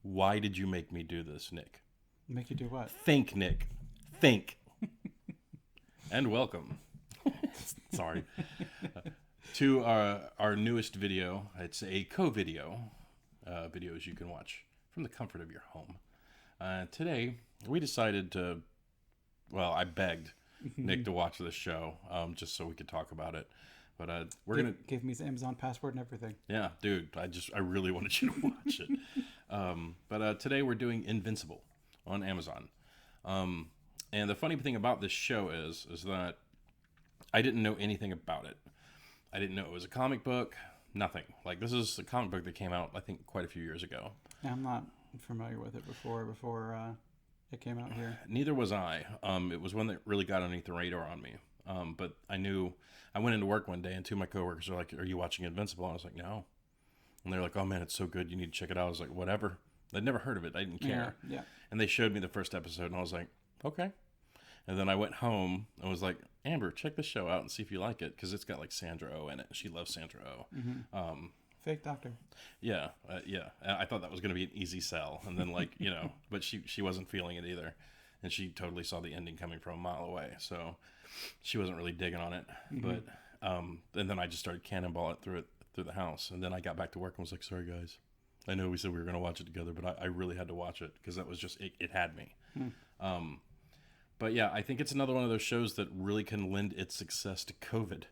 Why did you make me do this, Nick? Make you do what? Think, Nick. Think. And welcome. Sorry. To our newest video. It's a co-video. Videos you can watch from the comfort of your home. Today, we decided to... Well, I begged Nick to watch this show just so we could talk about it. But we're going to... Give me his Amazon password and everything. Yeah, dude. I really wanted you to watch it. But today we're doing Invincible on Amazon. And the funny thing about this show is that I didn't know anything about it. I didn't know it was a comic book. Nothing. Like, this is a comic book that came out, I think, quite a few years ago. Yeah, I'm not familiar with it before it came out here. Neither was I. It was one that really got underneath the radar on me. But I went into work one day and two of my coworkers were like, "Are you watching Invincible?" And I was like, "No." And they're like, "Oh man, it's so good. You need to check it out." I was like, "Whatever." I'd never heard of it. I didn't care. Yeah. And they showed me the first episode and I was like, "Okay." And then I went home and was like, "Amber, check this show out and see if you like it." Because it's got like Sandra Oh in it. She loves Sandra Oh. Mm-hmm. Fake doctor. Yeah. I thought that was going to be an easy sell. And then but she wasn't feeling it either. And she totally saw the ending coming from a mile away. So she wasn't really digging on it. Mm-hmm. But and then I just started cannonball it through the house. And then I got back to work and was like, "Sorry guys, I know we said we were going to watch it together, but I really had to watch it because that was just it had me." But yeah, I think it's another one of those shows that really can lend its success to COVID.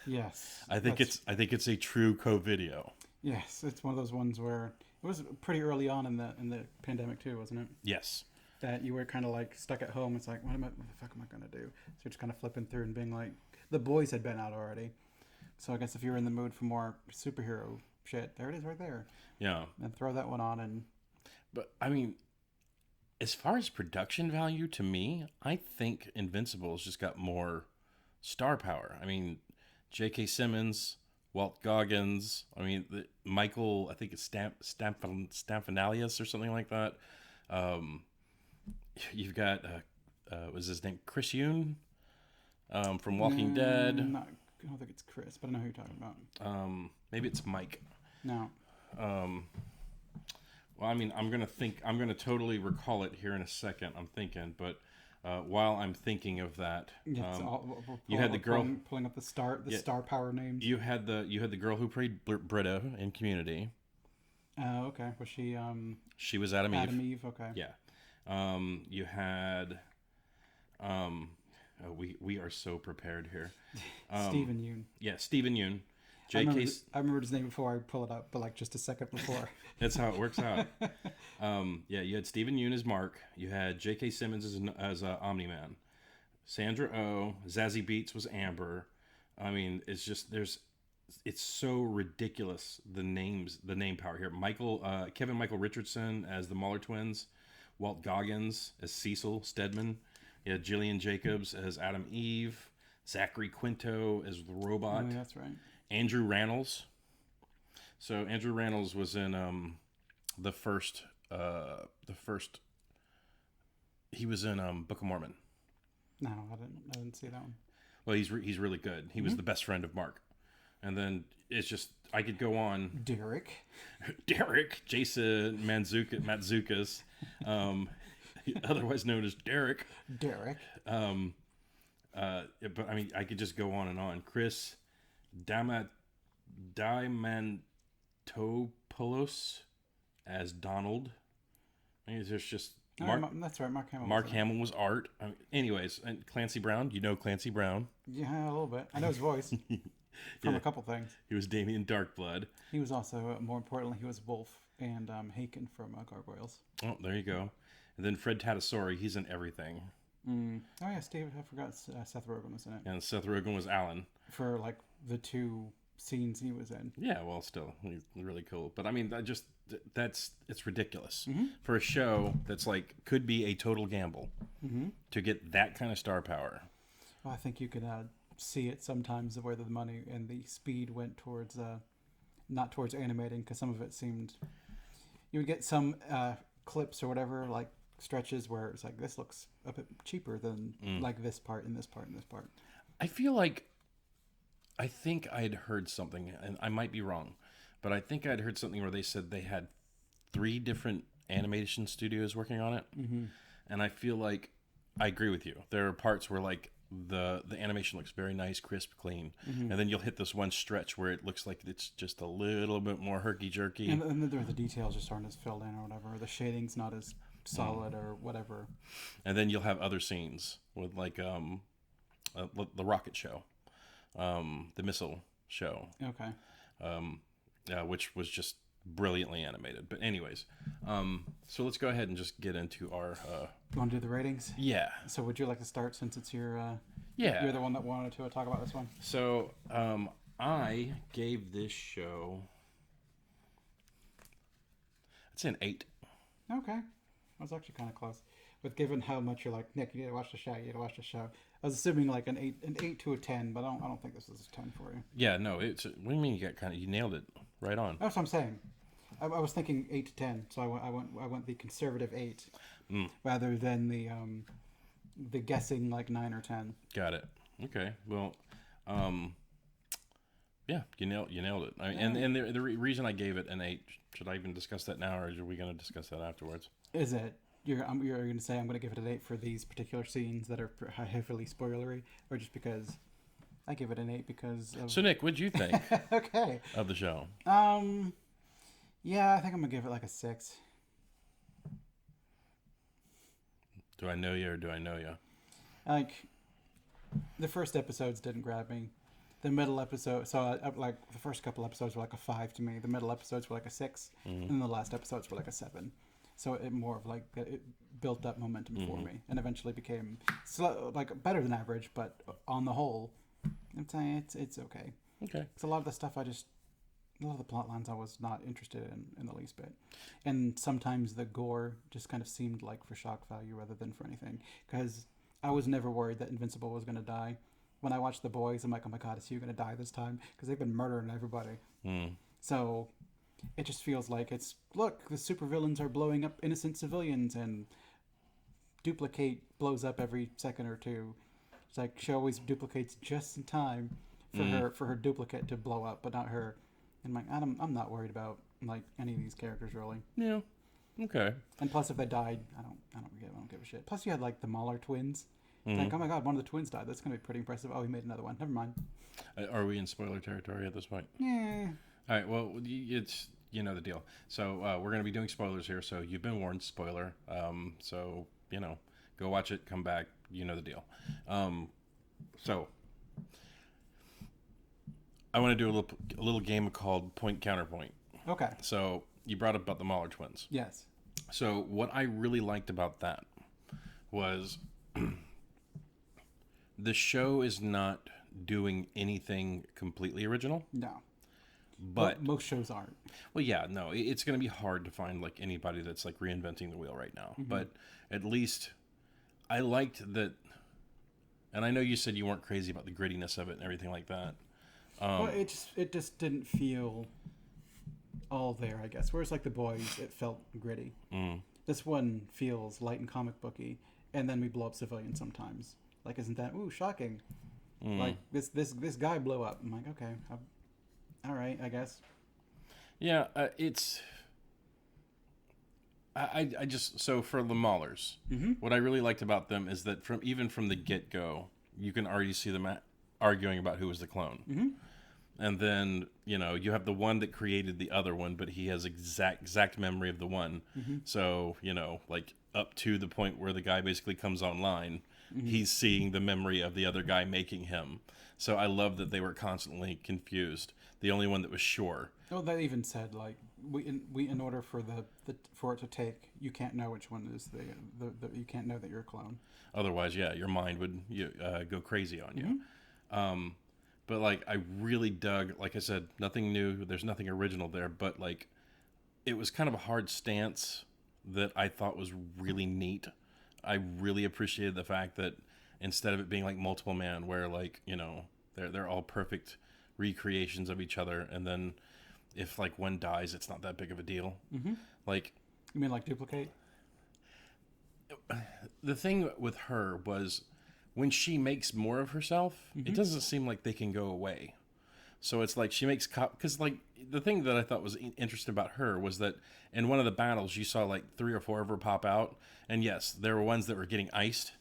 Yes. I think it's a true COVIDeo. Yes, it's one of those ones where it was pretty early on in the pandemic too, wasn't it? Yes. That you were kind of like stuck at home. It's like, what the fuck am I going to do? So you're just kind of flipping through and being like, The Boys had been out already. So I guess if you're in the mood for more superhero shit, there it is right there. Yeah. And throw that one on and... But, I mean, as far as production value, to me, I think Invincible's just got more star power. I mean, J.K. Simmons, Walt Goggins, Michael, I think it's Stamfanalius or something like that. You've got, was his name Chris Yoon from Walking Dead? I don't think it's Chris, but I know who you're talking about. Maybe it's Mike. No. Well, I mean, I'm going to totally recall it here in a second. I'm thinking, but while I'm thinking of that, you had the girl pulling up the star power names. You had the girl who played Britta in Community. Oh, okay. Was she? She was Adam Eve. Adam Eve. Okay. Yeah. You had. We are so prepared here. Stephen Yoon. Yeah, Stephen Yoon. I remembered his name before I pull it up, but like just a second before. That's how it works out. Yeah, you had Stephen Yoon as Mark. You had J.K. Simmons as Omni-Man. Sandra Oh, Zazie Beetz was Amber. I mean, it's just it's so ridiculous the name power here. Kevin Michael Richardson as the Mahler twins. Walt Goggins as Cecil Stedman. You had Jillian Jacobs as Adam Eve. Zachary Quinto as the robot. Oh, that's right. Andrew Rannells. So Andrew Rannells was in the first. He was in Book of Mormon. No, I didn't see that one. Well, he's really good. He was the best friend of Mark, and then it's just I could go on. Derek, Jason Mantzoukas, otherwise known as Derek. But I mean, I could just go on and on. Chris Diamantopoulos as Donald. I mean, there's just that's right. Mark Hamill. Mark Hamill was Art. Anyways, and Clancy Brown. You know Clancy Brown. Yeah, a little bit. I know his voice from a couple things. He was Damien Darkblood. He was also, more importantly, he was Wolf and Haken from Gargoyles. Oh, there you go. And then Fred Tatasciore. He's in everything. Oh yeah, Steve. I forgot Seth Rogen was in it. And Seth Rogen was Alan for like the two scenes he was in. Yeah, well, still, he's really cool. But I mean, it's ridiculous for a show that's like could be a total gamble to get that kind of star power. Well, I think you could see it sometimes where the money and the speed went towards not towards animating, because some of it seemed you would get some clips or whatever like stretches where it's like, this looks a bit cheaper than like this part and this part and this part. I feel like I think I had heard something, and I might be wrong, but I think I'd heard something where they said they had 3 different animation studios working on it, and I feel like I agree with you. There are parts where like the animation looks very nice, crisp, clean, and then you'll hit this one stretch where it looks like it's just a little bit more herky jerky, and then the details just aren't as filled in or whatever. Or the shading's not as solid or whatever. and then you'll have other scenes with like the rocket show, the missile show, Okay. which was just brilliantly animated. But anyways, so let's go ahead and just get into our You want to do the ratings? yeah. So would you like to start since it's your Yeah. you're the one that wanted to talk about this one? So I gave this show, I'd say an 8. Okay. I was actually kind of close. But given how much you're like, Nick, you need to watch the show, you need to watch the show. I was assuming like an 8 to a 10, but I don't think this is a 10 for you. Yeah, no, it's, what do you mean you nailed it right on? That's what I'm saying. I was thinking 8 to 10, so I went the conservative 8 rather than the guessing like 9 or 10. Got it. Okay. Well, yeah, you nailed it. And the reason I gave it an 8, should I even discuss that now, or are we going to discuss that afterwards? Is it? You're going to say I'm going to give it an 8 for these particular scenes that are heavily spoilery, or just because I give it an 8 because of... So Nick, what'd you think Okay. of the show? Yeah, I think I'm going to give it like a 6. Do I know you or do I know you? Like, the first episodes didn't grab me. The middle episode, so like the first couple episodes were like a 5 to me. The middle episodes were like a 6, and the last episodes were like a 7. So it more of like it built up momentum for me, and eventually became like better than average. But on the whole, I'm saying it's okay. Okay. It's a lot of the stuff a lot of the plot lines I was not interested in the least bit, and sometimes the gore just kind of seemed like for shock value rather than for anything. Because I was never worried that Invincible was going to die. When I watched The Boys, I'm like, oh my god, is he going to die this time? Because they've been murdering everybody. So it just feels like look, the supervillains are blowing up innocent civilians, and Duplicate blows up every second or two. It's like she always duplicates just in time for her duplicate to blow up, but not her. And like, I'm not worried about like any of these characters really. Yeah. Okay. And plus, if they died, I don't give a shit. Plus, you had like the Mahler twins. Like, oh my god, one of the twins died. That's gonna be pretty impressive. Oh, he made another one. Never mind. Are we in spoiler territory at this point? Yeah. All right. Well, it's you know the deal. So we're gonna be doing spoilers here. So you've been warned. Spoiler. So go watch it. Come back. You know the deal. So I want to do a little game called Point Counterpoint. Okay. So you brought up about the Mahler twins. Yes. So what I really liked about that was the show is not doing anything completely original. No. But most shows aren't. Well, yeah, no, it's going to be hard to find like anybody that's like reinventing the wheel right now. But at least I liked that, and I know you said you weren't crazy about the grittiness of it and everything like that. Well, it just didn't feel all there, I guess. Whereas like The Boys, it felt gritty. This one feels light and comic booky, and then we blow up civilians sometimes. Like, isn't that shocking? Like this guy blew up. I'm like, okay, all right, I guess. Yeah, it's. I just so for the Maulers, what I really liked about them is that from the get go, you can already see them arguing about who was the clone. And then you have the one that created the other one, but he has exact memory of the one. So like up to the point where the guy basically comes online, he's seeing the memory of the other guy making him. So I love that they were constantly confused. The only one that was sure. Oh, they even said like we in order for for it to take, you can't know which one is the you can't know that you're a clone. Otherwise, yeah, your mind would go crazy on you. But like I really dug, like I said, nothing new. There's nothing original there, but like it was kind of a hard stance that I thought was really neat. I really appreciated the fact that instead of it being like multiple man, where like they're all perfect recreations of each other, and then if like one dies, it's not that big of a deal. Like, you mean like Duplicate? The thing with her was when she makes more of herself, it doesn't seem like they can go away. So it's like she makes because like the thing that I thought was interesting about her was that in one of the battles, you saw like 3 or 4 of her pop out. And yes, there were ones that were getting iced.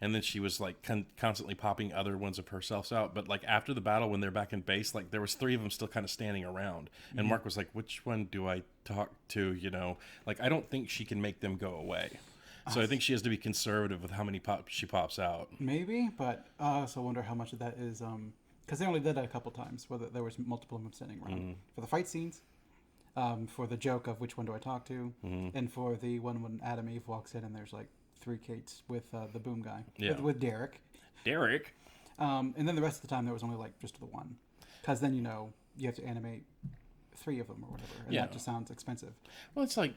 And then she was like constantly popping other ones of herself out. But like after the battle, when they're back in base, like there was 3 of them still kind of standing around. And Mark was like, which one do I talk to? You know, like I don't think she can make them go away. So I think she has to be conservative with how many she pops out. Maybe, but I also wonder how much of that is because they only did that a couple times, where there was multiple of them standing around for the fight scenes, for the joke of which one do I talk to, and for the one when Adam Eve walks in and there's like 3 Kates with the boom guy with Derek. And then the rest of the time there was only like just the one, because then you have to animate 3 of them or whatever, and that just sounds expensive. Well, it's like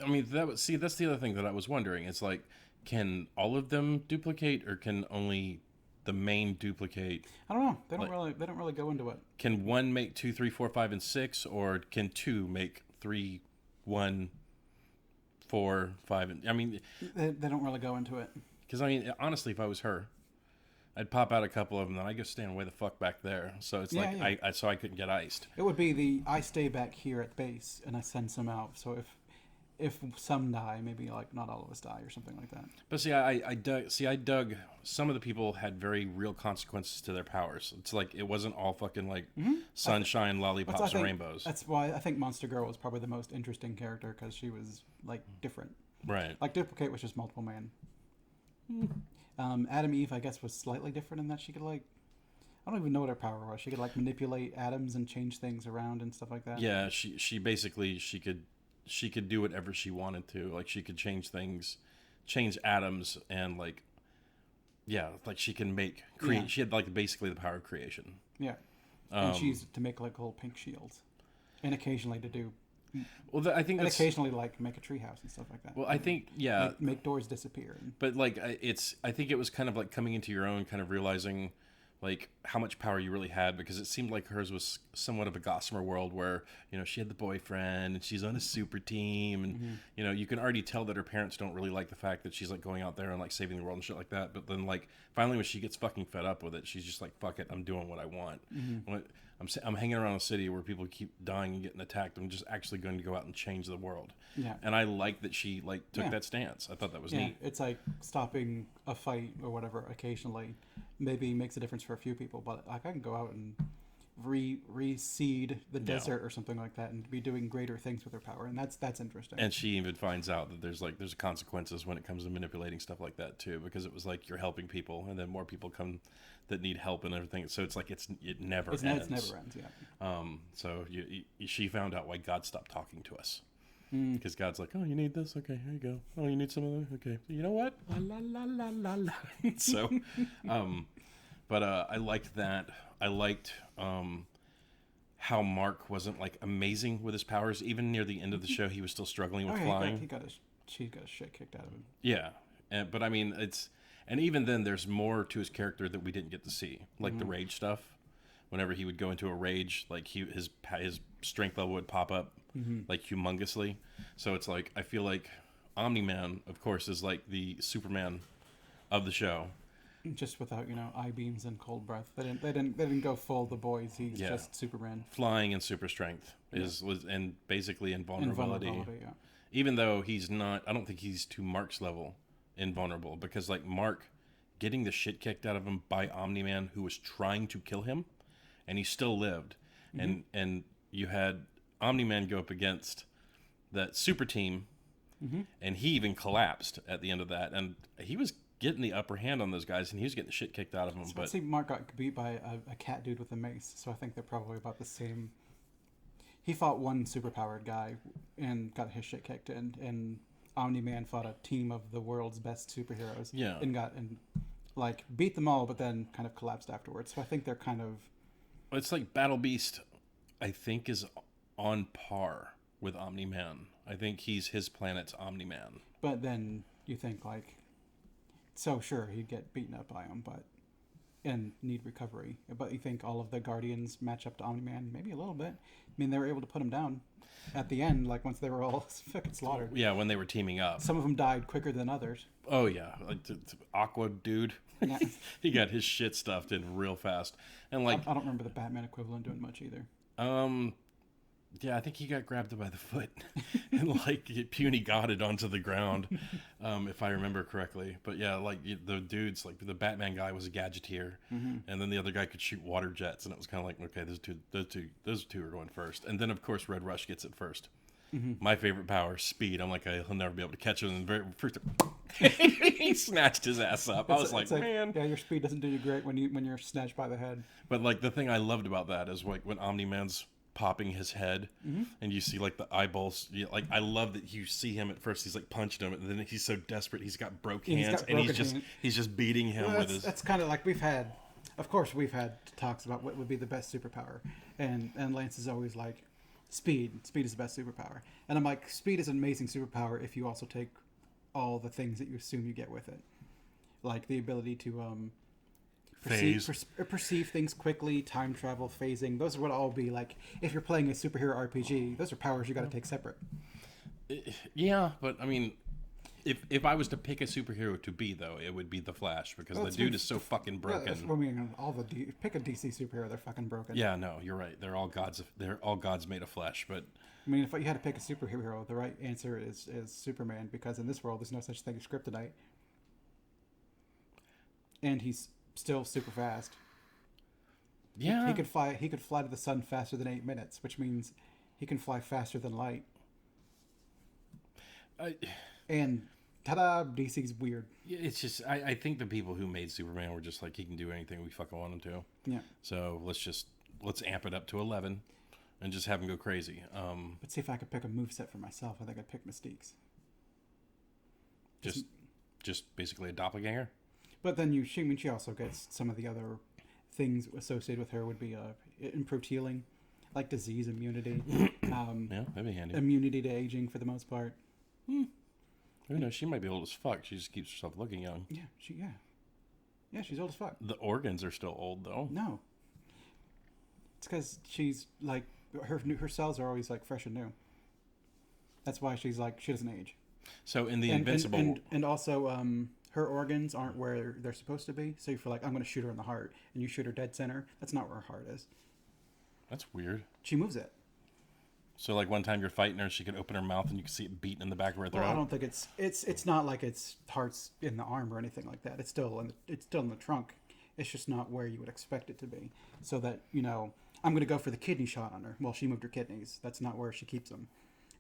that's the other thing that I was wondering. It's like, can all of them duplicate, or can only the main duplicate? I don't know. They don't really go into it. Can 1 make 2, 3, 4, 5, and 6, or can 2 make 3, 1, 4, 5, and I mean, they don't really go into it. Because I mean, honestly, if I was her, I'd pop out a couple of them, then I go stand way the fuck back there. So it's so I couldn't get iced. It would be I stay back here at base and I send some out. So if some die, maybe like not all of us die or something like that. But see, I dug some of the people had very real consequences to their powers. It's like it wasn't all fucking like sunshine, lollipops, and rainbows. That's why I think Monster Girl was probably the most interesting character, because she was like different. Right. Like Duplicate was just multiple man. Adam Eve, I guess, was slightly different in that she could like, I don't even know what her power was. She could like manipulate atoms and change things around and stuff like that. Yeah, she basically she could do whatever she wanted to. Like she could change things, change atoms, and like she can create. She had like basically the power of creation. Yeah, and she used it to make like little pink shields, and occasionally to do. Well, I think occasionally like make a treehouse and stuff like that. Well, I think make doors disappear. But like I think it was kind of like coming into your own, kind of realizing like how much power you really had, because it seemed like hers was somewhat of a Gossamer world where she had the boyfriend and she's on a super team, and you can already tell that her parents don't really like the fact that she's like going out there and like saving the world and shit like that. But then like finally when she gets fucking fed up with it, she's just like, fuck it, I'm doing what I want. I'm hanging around a city where people keep dying and getting attacked. I'm just actually going to go out and change the world. Yeah. And I like that she like took that stance. I thought that was neat. It's like stopping a fight or whatever occasionally maybe makes a difference for a few people, but like I can go out and reseed the desert or something like that and be doing greater things with her power, and that's interesting. And she even finds out that there's consequences when it comes to manipulating stuff like that too, because it was like you're helping people and then more people come that need help and everything, so it's like it never ends. It never ends. So she found out why God stopped talking to us, because God's like, oh, you need this, okay, here you go. Oh, you need some of that, okay, you know what, la la la la la. So but I liked that. I liked how Mark wasn't like amazing with his powers. Even near the end of the show, he was still struggling with flying. He got his shit kicked out of him. Yeah, but I mean, and even then, there's more to his character that we didn't get to see, like the rage stuff. Whenever he would go into a rage, like his strength level would pop up like humongously. So it's like I feel like Omni-Man, of course, is like the Superman of the show. Just without eye beams and cold breath. They didn't go full The Boys. He's just Superman. Flying and super strength was and basically invulnerability. Even though he's not, I don't think he's to Mark's level invulnerable, because like Mark getting the shit kicked out of him by Omni-Man, who was trying to kill him, and he still lived. And you had Omni-Man go up against that super team, and he even collapsed at the end of that, and he was getting the upper hand on those guys, and he was getting the shit kicked out of him. But see, Mark got beat by a cat dude with a mace, so I think they're probably about the same. He fought one superpowered guy and got his shit kicked, and Omni-Man fought a team of the world's best superheroes. Yeah, and beat them all, but then kind of collapsed afterwards. So I think they're kind of. It's like Battle Beast, I think, is on par with Omni-Man. I think his planet's Omni-Man. But then you think like. So sure, he'd get beaten up by him, and need recovery. But you think all of the Guardians match up to Omni-Man? Maybe a little bit. I mean, they were able to put him down. at the end, like once they were all fucking slaughtered. Yeah, when they were teaming up. Some of them died quicker than others. Oh yeah, like the Aqua dude. Yeah. He got his shit stuffed in real fast, and like I don't remember the Batman equivalent doing much either. Yeah, I think he got grabbed by the foot and like puny godded onto the ground, if I remember correctly. But yeah, like the dudes, like the Batman guy was a gadgeteer, and then the other guy could shoot water jets, and it was kind of like, okay, those two are going first, and then of course Red Rush gets it 1st. My favorite power, speed. I'm like, he'll never be able to catch him. And very first, he snatched his ass up. I was like, man, yeah, your speed doesn't do you great when you're snatched by the head. But like the thing I loved about that is like when Omni-Man's popping his head and you see like the eyeballs, like I love that you see him at first, he's like punching him, and then he's so desperate he's got broke hands, and he's just beating him with his. That's kind of like we've had talks about what would be the best superpower, and Lance is always like speed is the best superpower, and I'm like, speed is an amazing superpower if you also take all the things that you assume you get with it, like the ability to perceive things quickly, time travel, phasing. Those would all be like, if you're playing a superhero RPG, those are powers you got to take separate. Yeah, but I mean, if I was to pick a superhero to be, though, it would be the Flash, because the dude is so fucking broken. Yeah, I mean, pick a DC superhero, they're fucking broken. Yeah, no, you're right. They're all gods. They're all gods made of flesh. But I mean, if you had to pick a superhero, the right answer is Superman, because in this world, there's no such thing as kryptonite, and he's still super fast. Yeah, he could fly. He could fly to the sun faster than 8 minutes, which means he can fly faster than light. And ta-da, DC's weird. It's just I think the people who made Superman were just like, he can do anything we fucking want him to. Yeah. So let's amp it up to 11, and just have him go crazy. Let's see if I could pick a moveset for myself. I think I'd pick Mystique's. Just basically a doppelganger. But then she also gets some of the other things associated with her would be improved healing, like disease immunity. Yeah, that'd be handy. Immunity to aging for the most part. Who knows? She might be old as fuck. She just keeps herself looking young. Yeah, she's old as fuck. The organs are still old though. No, it's because she's like her cells are always like fresh and new. That's why she's like, she doesn't age. So in the Invincible, and also her organs aren't where they're supposed to be. So if you're like, I'm going to shoot her in the heart, and you shoot her dead center, that's not where her heart is. That's weird. She moves it. So like one time you're fighting her, she can open her mouth and you can see it beating in the back of her throat. Well, I don't think it's not like it's heart's in the arm or anything like that. It's still in the trunk. It's just not where you would expect it to be. So that, I'm going to go for the kidney shot on her. Well, she moved her kidneys. That's not where she keeps them.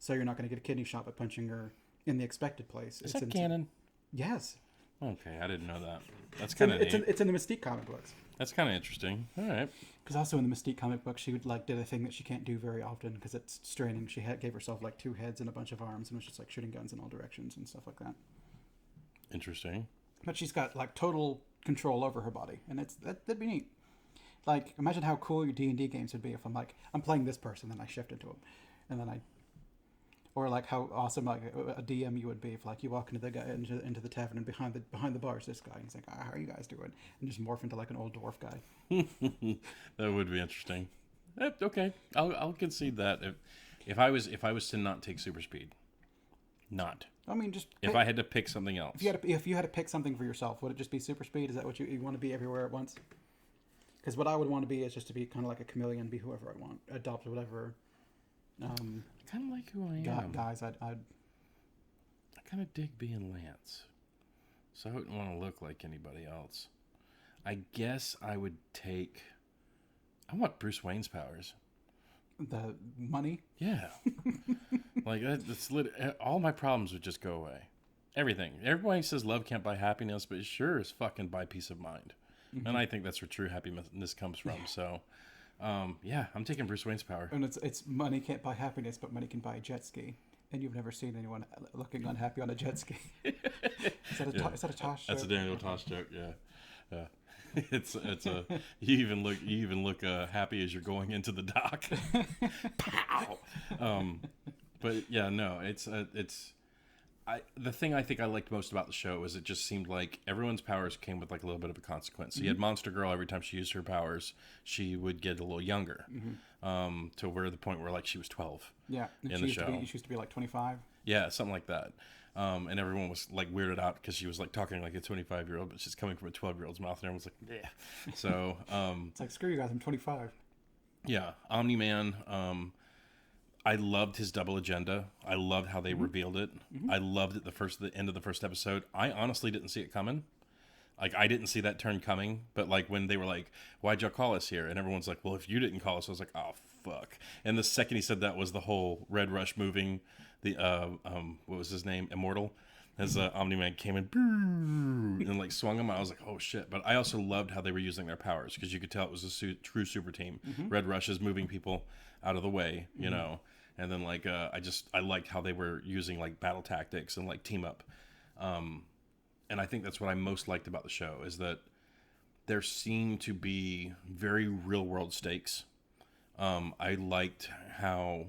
So you're not going to get a kidney shot by punching her in the expected place. Is that canon? Yes. Okay, I didn't know that. That's kind of neat. It's in the Mystique comic books. That's kind of interesting. All right. Because also in the Mystique comic book, she did a thing that she can't do very often because it's straining. She gave herself like 2 heads and a bunch of arms, and was just like shooting guns in all directions and stuff like that. Interesting. But she's got like total control over her body, and that'd be neat. Like, imagine how cool your D&D games would be if I'm playing this person, then I shift into him, and then or like how awesome like a DM you would be if like you walk into into the tavern, and behind the bar is this guy, and he's like, how are you guys doing? And just morph into like an old dwarf guy. That would be interesting. Okay, I'll concede that. If I was to not take super speed, I mean, just if I had to pick something else. If you had to pick something for yourself, would it just be super speed? Is that what you want to be everywhere at once? Because what I would want to be is just to be kind of like a chameleon, be whoever I want, adopt whatever. Kind of like who I am. Guys, I kind of dig being Lance, so I wouldn't want to look like anybody else. I guess I would take. I want Bruce Wayne's powers. The money. Yeah, like that's all my problems would just go away. Everything. Everybody says love can't buy happiness, but it sure as fucking buy peace of mind. Mm-hmm. And I think that's where true happiness comes from. So. Yeah, I'm taking Bruce Wayne's power. And it's money can't buy happiness, but money can buy a jet ski. And you've never seen anyone looking unhappy on a jet ski. Is that a Tosh joke? That's a Daniel Tosh joke. Yeah. It's you even look happy as you're going into the dock. Pow. But yeah, no, it's the thing I think I liked most about the show was it just seemed like everyone's powers came with like a little bit of a consequence. So you had Monster Girl, every time she used her powers, she would get a little younger, to where the point where like she was 12. Yeah, in the show. She used to be like 25. Yeah, something like that. And everyone was like weirded out because she was like talking like a 25-year-old, but she's coming from a 12-year-old's mouth, and everyone's like, yeah. So it's like, screw you guys, I'm 25. Yeah, Omni-Man. I loved his double agenda. I loved how they revealed it. I loved it the end of the first episode. I honestly didn't see it coming. Like, I didn't see that turn coming. But like when they were like, "Why'd y'all call us here?" and everyone's like, "Well, if you didn't call us," I was like, "Oh fuck!" And the second he said that was the whole Red Rush moving the what was his name, Immortal, as Omni-Man came in and like swung him. I was like, "Oh shit!" But I also loved how they were using their powers because you could tell it was a true super team. Red Rush is moving people out of the way, you know. And then like I liked how they were using like battle tactics and like team up, and I think that's what I most liked about the show is that there seemed to be very real world stakes. I liked how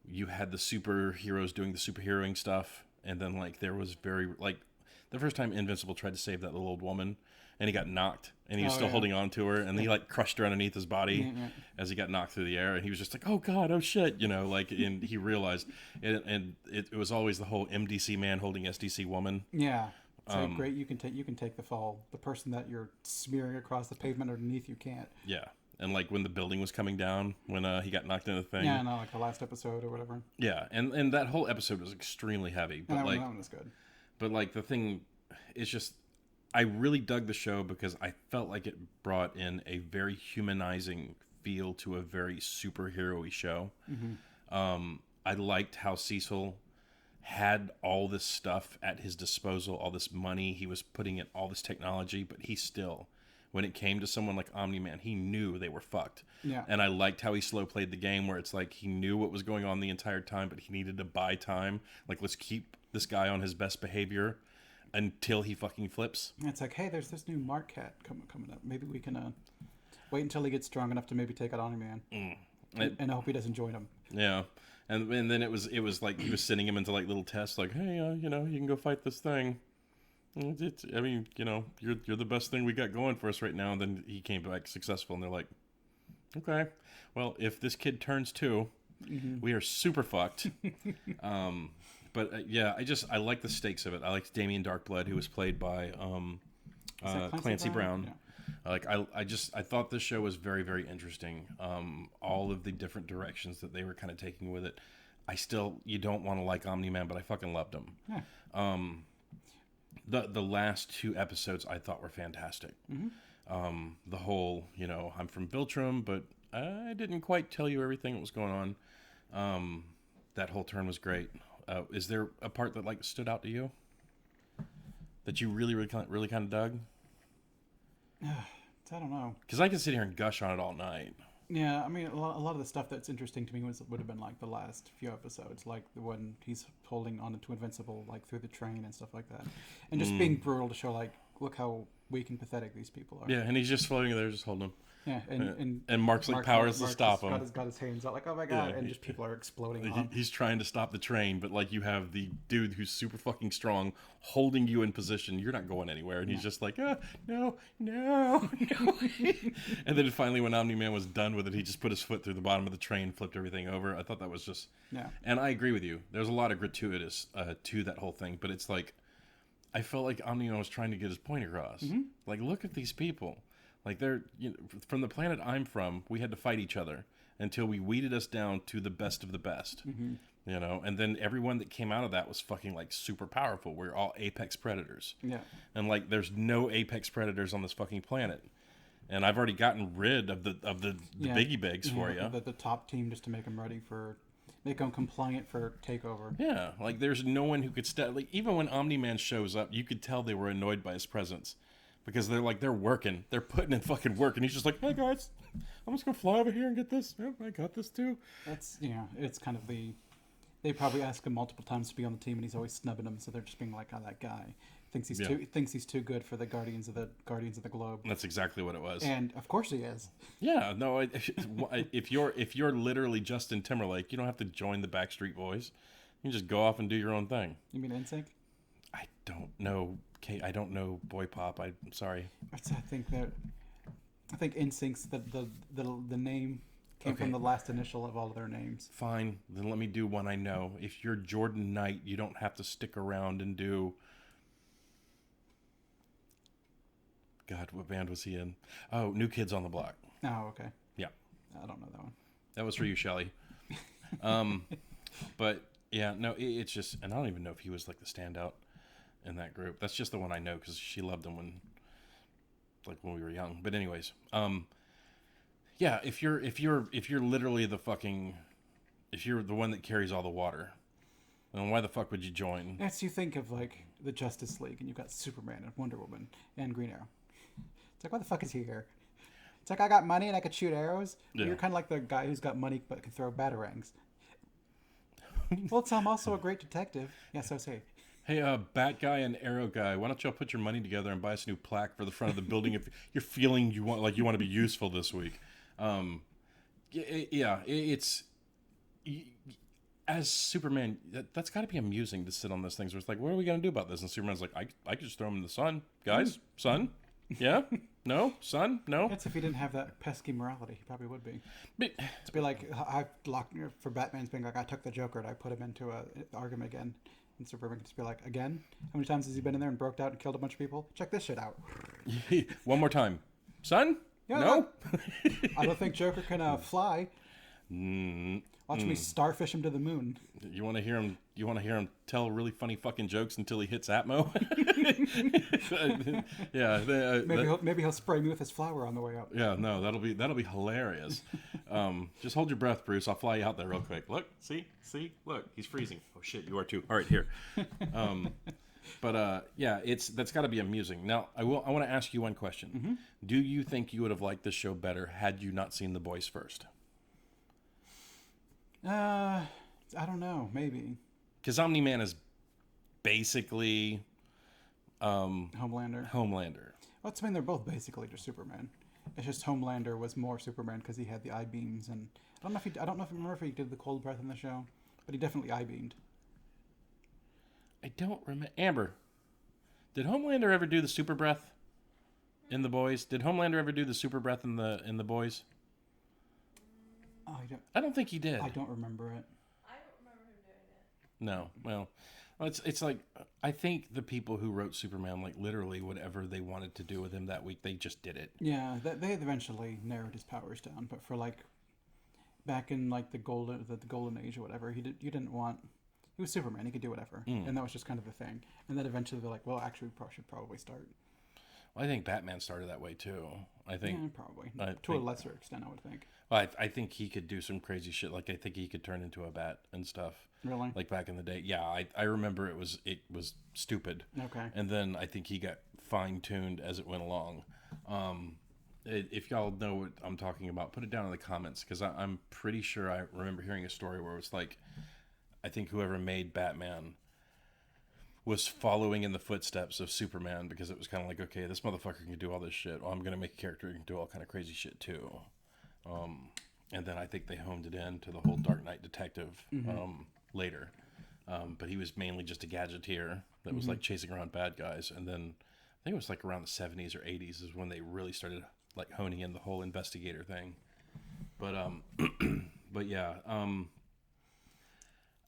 you had the superheroes doing the superheroing stuff, and then like there was very like the first time Invincible tried to save that little old woman, and he got knocked, and he was still holding on to her, and he like crushed her underneath his body as he got knocked through the air, and he was just like, "Oh God, oh shit," you know, like, and he realized, and it was always the whole MDC man holding SDC woman. Yeah, it's like, great, you can take the fall. The person that you're smearing across the pavement underneath, you can't. Yeah, and like when the building was coming down, when he got knocked into the thing. Yeah, no, like the last episode or whatever. Yeah, and that whole episode was extremely heavy, but that like one was good. But like the thing is just. I really dug the show because I felt like it brought in a very humanizing feel to a very superhero-y show. I liked how Cecil had all this stuff at his disposal, all this money. He was putting in all this technology, but he still, when it came to someone like Omni-Man, he knew they were fucked. Yeah. And I liked how he slow played the game where it's like he knew what was going on the entire time, but he needed to buy time. Like, let's keep this guy on his best behavior until he fucking flips. It's like, hey, there's this new Marquette coming up. Maybe we can wait until he gets strong enough to maybe take out Omni-Man. And I hope he doesn't join him. Yeah. And then it was like he was sending him into like little tests like, hey, you know, you can go fight this thing. I mean, you know, you're the best thing we got going for us right now. And then he came back successful, and they're like, okay, well, if this kid turns 2, we are super fucked. But yeah, I like the stakes of it. I liked Damien Darkblood, who was played by Clancy Brown. Yeah. Like I thought this show was very, very interesting. All of the different directions that they were kind of taking with it. You don't want to like Omni-Man, but I fucking loved him. Yeah. The last 2 episodes I thought were fantastic. The whole, you know, I'm from Viltrum, but I didn't quite tell you everything that was going on. That whole turn was great. Is there a part that like stood out to you that you really kind of dug? I don't know, because I could sit here and gush on it all night. Yeah, I mean, a lot of the stuff that's interesting to me would have been like the last few episodes, like the one he's holding on to Invincible, like through the train and stuff like that, and just being brutal to show like, look how weak and pathetic these people are. Yeah, and he's just floating there, just holding him. Yeah, and Mark's like powers to stop him. Got his hands out like, oh my god, and just people are exploding. He's trying to stop the train, but like you have the dude who's super fucking strong holding you in position. You're not going anywhere, and he's just like, no. And then finally, when Omni-Man was done with it, he just put his foot through the bottom of the train, flipped everything over. I thought that was just And I agree with you. There's a lot of gratuitous to that whole thing, but it's like I felt like Omni-Man was trying to get his point across. Like, look at these people. Like, they're from the planet I'm from, we had to fight each other until we weeded us down to the best of the best. You know, and then everyone that came out of that was fucking like super powerful. We're all apex predators. Yeah. And like, there's no apex predators on this fucking planet. And I've already gotten rid of the biggie bigs for you. The top team, just to make them compliant for takeover. Yeah, like there's no one who could like even when Omni-Man shows up, you could tell they were annoyed by his presence. Because they're working. They're putting in fucking work. And he's just like, hey, guys, I'm just going to fly over here and get this. Yep, I got this, too. That's, it's kind of they probably ask him multiple times to be on the team, and he's always snubbing them. So they're just being like, oh, that guy thinks he's too good for the Guardians of the Globe. That's exactly what it was. And, of course, he is. Yeah, no, if you're literally Justin Timberlake, you don't have to join the Backstreet Boys. You just go off and do your own thing. You mean NSYNC? I don't know. I don't know boy pop. I'm sorry. I think NSYNC's the name came from the last initial of all of their names. Fine, then let me do one I know. If you're Jordan Knight, you don't have to stick around and do. God, what band was he in? Oh, New Kids on the Block. Oh, okay. Yeah, I don't know that one. that was for you, Shelley. But yeah, no, it's just, and I don't even know if he was like the standout in that group. That's just the one I know because she loved him when we were young. But anyways, yeah, if you're literally if you're the one that carries all the water, then why the fuck would you join? Yes, you think of like the Justice League, and you've got Superman and Wonder Woman and Green Arrow. It's like, why the fuck is he here? It's like, I got money and I could shoot arrows. Yeah. You're kind of like the guy who's got money but can throw batarangs. Well, I'm also a great detective. Yeah, so say. Hey, Bat Guy and Arrow Guy, why don't y'all put your money together and buy us a new plaque for the front of the building if you're feeling you want to be useful this week? It's as Superman, that's got to be amusing to sit on those things where it's like, what are we going to do about this? And Superman's like, I could just throw him in the sun. Guys, sun? Yeah? No? Sun? No? That's if he didn't have that pesky morality. He probably would be. But, to be like, I locked for Batman's being like, I took the Joker and I put him into an argument again. And Superman can just be like, again? How many times has he been in there and broke out and killed a bunch of people? Check this shit out. One more time. Sun? Yeah, no? I don't think Joker can fly. Watch me starfish him to the moon. You want to hear him? You want to hear him tell really funny fucking jokes until he hits Atmo? Yeah. Maybe he'll spray me with his flower on the way up. Yeah. No, that'll be hilarious. Just hold your breath, Bruce. I'll fly you out there real quick. Look, see, look, he's freezing. Oh shit, you are too. All right, here. But yeah, that's got to be amusing. Now, I want to ask you one question. Mm-hmm. Do you think you would have liked this show better had you not seen The Boys first? I don't know. Maybe. Because Omni-Man is basically Homelander. Well, I mean, they're both basically just Superman. It's just Homelander was more Superman because he had the eye beams, and I don't remember if he did the cold breath in the show, but he definitely eye beamed. I don't remember. Amber, did Homelander ever do the super breath in The Boys? Did Homelander ever do the super breath in the Boys? I don't think he did. I don't remember it. I don't remember him doing it. No. Well, it's like, I think the people who wrote Superman, like, literally whatever they wanted to do with him that week, they just did it. Yeah, they eventually narrowed his powers down, but for like back in like the golden age or whatever, he was Superman. He could do whatever, and that was just kind of the thing. And then eventually they're like, well, actually, we should probably start. Well, I think Batman started that way too. I think probably to a lesser extent, I would think. Well, I think he could do some crazy shit. Like, I think he could turn into a bat and stuff. Really? Like back in the day. Yeah, I remember it was stupid. Okay. And then I think he got fine-tuned as it went along. If y'all know what I'm talking about, put it down in the comments, because I'm pretty sure I remember hearing a story where it was like, I think whoever made Batman was following in the footsteps of Superman, because it was kind of like, okay, this motherfucker can do all this shit. Well, I'm going to make a character who can do all kind of crazy shit too. And then I think they honed it in to the whole Dark Knight detective later. But he was mainly just a gadgeteer that was like chasing around bad guys. And then I think it was like around the 70s or 80s is when they really started like honing in the whole investigator thing. But but yeah,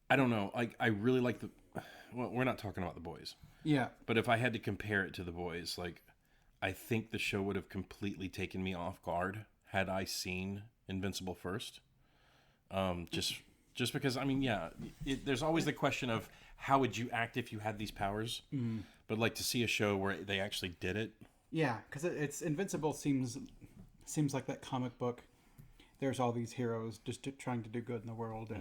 I don't know. I really like well, we're not talking about The Boys. Yeah. But if I had to compare it to The Boys, like, I think the show would have completely taken me off guard had I seen Invincible first. Just because, I mean, yeah, there's always the question of how would you act if you had these powers? Mm. But like to see a show where they actually did it. Yeah, because it's Invincible seems like that comic book. There's all these heroes just trying to do good in the world,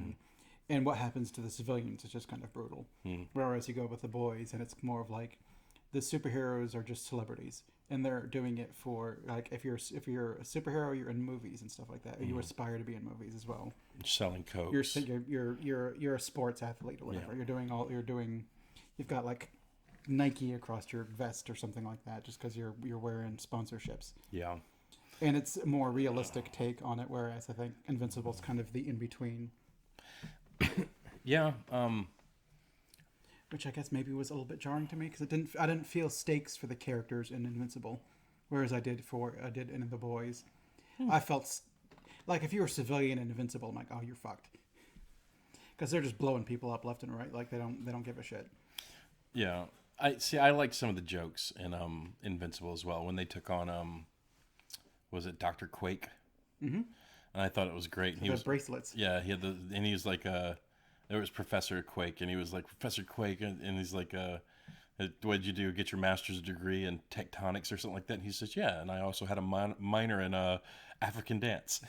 and what happens to the civilians is just kind of brutal. Mm. Whereas you go with The Boys, and it's more of like the superheroes are just celebrities, and they're doing it for like if you're a superhero, you're in movies and stuff like that. You aspire to be in movies as well. Selling coke. You're a sports athlete or whatever. Yeah. You've got like Nike across your vest or something like that, just because you're wearing sponsorships. Yeah. And it's a more realistic take on it, whereas I think Invincible's kind of the in between. Yeah. which I guess maybe was a little bit jarring to me because I didn't feel stakes for the characters in Invincible, whereas I did in The Boys. I felt like if you were a civilian in Invincible, I'm like, oh, you're fucked, because they're just blowing people up left and right, like they don't give a shit. Yeah, I liked some of the jokes in Invincible as well when they took on was it Dr. Quake? Mm-hmm. And I thought it was great. And he The was bracelets. Yeah, he was like there was Professor Quake, and he was like Professor Quake, and he's like what did you do? Get your master's degree in tectonics or something like that? And he says, yeah, and I also had a minor in African dance.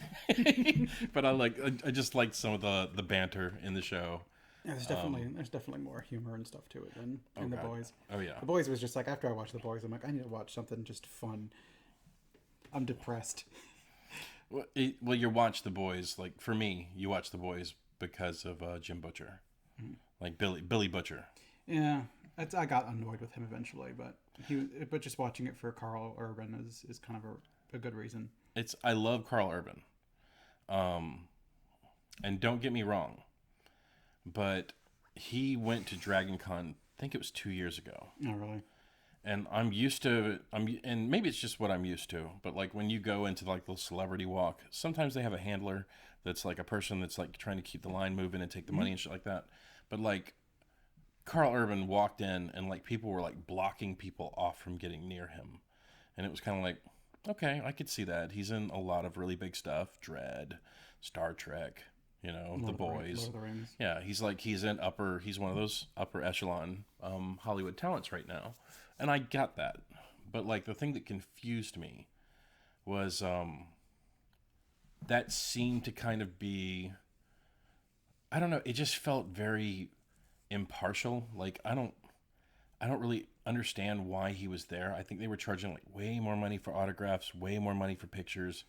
But I just liked some of the banter in the show. Yeah, there's definitely more humor and stuff to it than in The Boys. Oh yeah. The Boys was just like, after I watched The Boys, I'm like, I need to watch something just fun. I'm depressed. Well, you watch The Boys, like for me, you watch The Boys because of Jim Butcher, like Billy Butcher. Yeah, I got annoyed with him eventually, but just watching it for Carl Urban is kind of a good reason. I love Carl Urban, and don't get me wrong, but he went to Dragon Con, I think it was 2 years ago. Oh, really? And and maybe it's just what I'm used to, but like when you go into like the celebrity walk, sometimes they have a handler that's like a person that's like trying to keep the line moving and take the money and shit like that. But like Carl Urban walked in and like people were like blocking people off from getting near him. And it was kind of like, okay, I could see that. He's in a lot of really big stuff, Dread, Star Trek, The Boys. Lord of the Rings. Yeah, he's one of those upper echelon Hollywood talents right now. And I got that. But like the thing that confused me was that seemed to kind of be, I don't know, it just felt very impartial. Like I don't really understand why he was there. I think they were charging like way more money for autographs, way more money for pictures.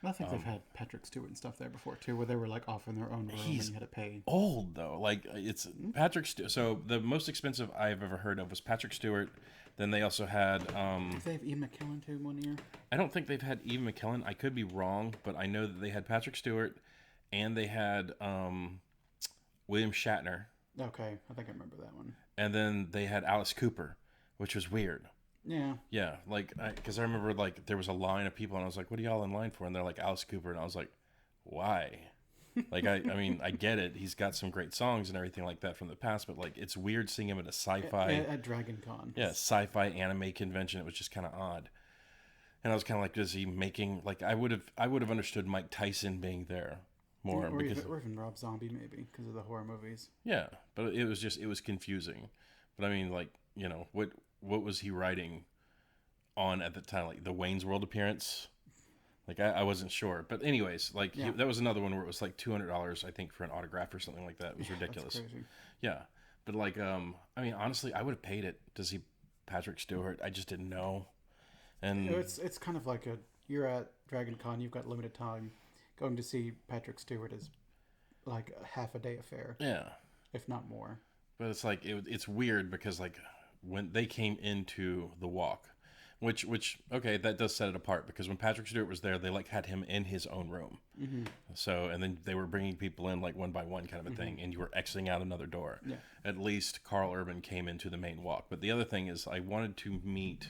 I think they've had Patrick Stewart and stuff there before too, where they were like off in their own room and you had to pay. Old though, like it's Patrick Stewart. So the most expensive I've ever heard of was Patrick Stewart. Then they also had. Did they have Ian McKellen too one year? I don't think they've had Ian McKellen. I could be wrong, but I know that they had Patrick Stewart, and they had William Shatner. Okay, I think I remember that one. And then they had Alice Cooper, which was weird. Yeah. Yeah, like because I remember like there was a line of people, and I was like, "What are y'all in line for?" And they're like Alice Cooper, and I was like, "Why?" Like I mean, I get it. He's got some great songs and everything like that from the past, but like it's weird seeing him at a sci-fi at Dragon Con. Yeah, sci-fi anime convention. It was just kind of odd. And I was kind of like, is he making like I would have understood Mike Tyson being there more or because even Rob Zombie maybe because of the horror movies. Yeah, but it was confusing. But I mean, like, what was he writing on at the time? Like the Wayne's World appearance? Like I wasn't sure. But anyways, like that was another one where it was like $200 I think for an autograph or something like that. It was ridiculous. That's crazy. Yeah. But like I mean honestly, I would have paid it to see Patrick Stewart. I just didn't know. And it's kind of like you're at Dragon Con, you've got limited time. Going to see Patrick Stewart is like a half a day affair. Yeah. If not more. But it's like it's weird because like when they came into the walk, which okay, that does set it apart because when Patrick Stewart was there, they like had him in his own room. Mm-hmm. So and then they were bringing people in like one by one kind of a thing, and you were exiting out another door. Yeah. At least Carl Urban came into the main walk. But the other thing is I wanted to meet.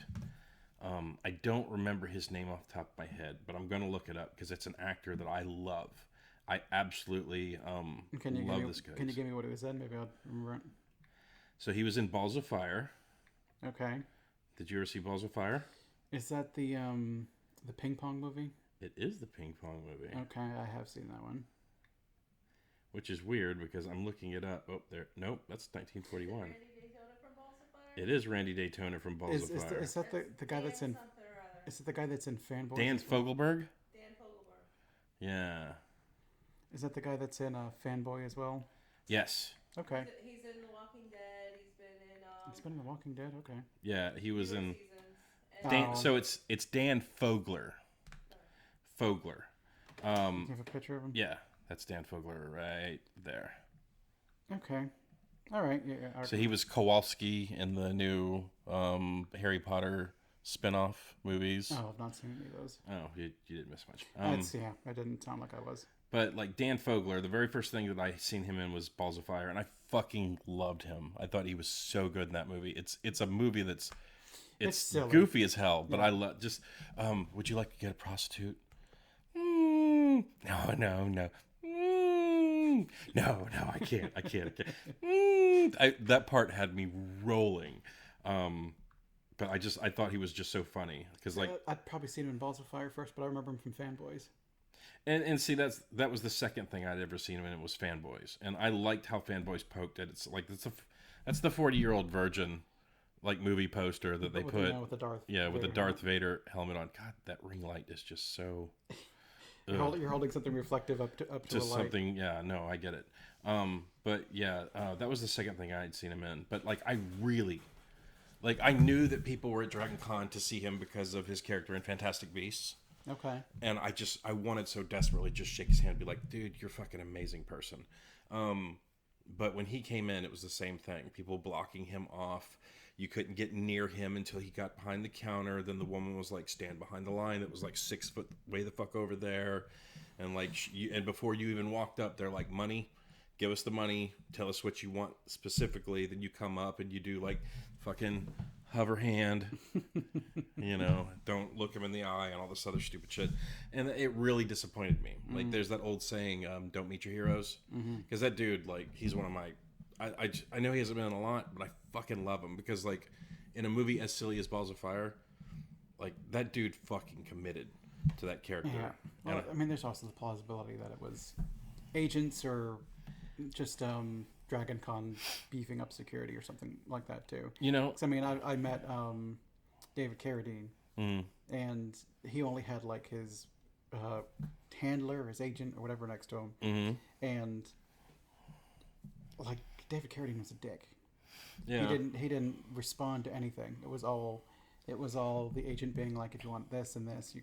I don't remember his name off the top of my head, but I'm going to look it up because it's an actor that I love. I absolutely love this guy. Can you give me what it was in? Maybe I'll remember it. So he was in Balls of Fire. Okay. Did you ever see Balls of Fire? Is that the ping pong movie? It is the ping pong movie. Okay, I have seen that one. Which is weird because I'm looking it up. Oh, there. Nope, that's 1941. Randy Daytona from Balls of Fire? It is Randy Daytona from Balls of Fire. Is that the guy that's in? Is it the guy that's in Fanboys? Dan Fogelberg? Dan Fogelberg. Yeah. Is that the guy that's in Fanboy as well? Yes. Okay. He's in The Walking Dead. He's been in. He's been in The Walking Dead. Okay. Yeah, he was in. Seasons. Dan, so it's Dan Fogler. Fogler. Do you have a picture of him? Yeah, that's Dan Fogler right there. Okay. All right. Yeah. Okay. So he was Kowalski in the new Harry Potter spin-off movies. Oh, I've not seen any of those. Oh, you didn't miss much. I didn't sound like I was. But like Dan Fogler, the very first thing that I seen him in was Balls of Fire, and I fucking loved him. I thought he was so good in that movie. It's a movie that's it's silly. goofy as hell, but Yeah. I love just. Would you like to get a prostitute? No, no, no. No, I can't. That part had me rolling. But I thought he was just so funny because like I'd probably seen him in Balls of Fire first, but I remember him from Fanboys. and see that was the second thing I'd ever seen him in. It was Fanboys, and I liked how Fanboys poked at it's like that's the 40-year-old virgin like movie poster that they with, put with the Darth. with the Vader Darth Vader helmet on. God, that ring light is just so. You're holding something reflective up to Just a light. something, yeah. No, I get it. But yeah, that was the second thing I'd seen him in. But like, I really, like, I knew that people were at Dragon Con to see him because of his character in Fantastic Beasts. Okay. And I wanted so desperately just shake his hand and be like, dude, you're a fucking amazing person. But when he came in, it was the same thing. People blocking him off. You couldn't get near him until he got behind the counter. Then the woman was like, stand behind the line. That was like 6 foot way the fuck over there. And like, and before you even walked up, they're like, money, give us the money. Tell us what you want specifically. Then you come up and you do like fucking hover hand, don't look him in the eye and all this other stupid shit. And it really disappointed me. Like there's that old saying, don't meet your heroes. Because that dude, like, he's one of my, I know he hasn't been in a lot, but I fucking love him because like in a movie as silly as Balls of Fire, like that dude fucking committed to that character. Yeah. Well, I mean, there's also the plausibility that it was agents or just Dragon Con beefing up security or something like that too. 'Cause, I mean, I met David Carradine, and he only had like his handler, his agent, or whatever next to him, and like David Carradine was a dick. Yeah. He didn't respond to anything. It was all the agent being like, if you want this and this,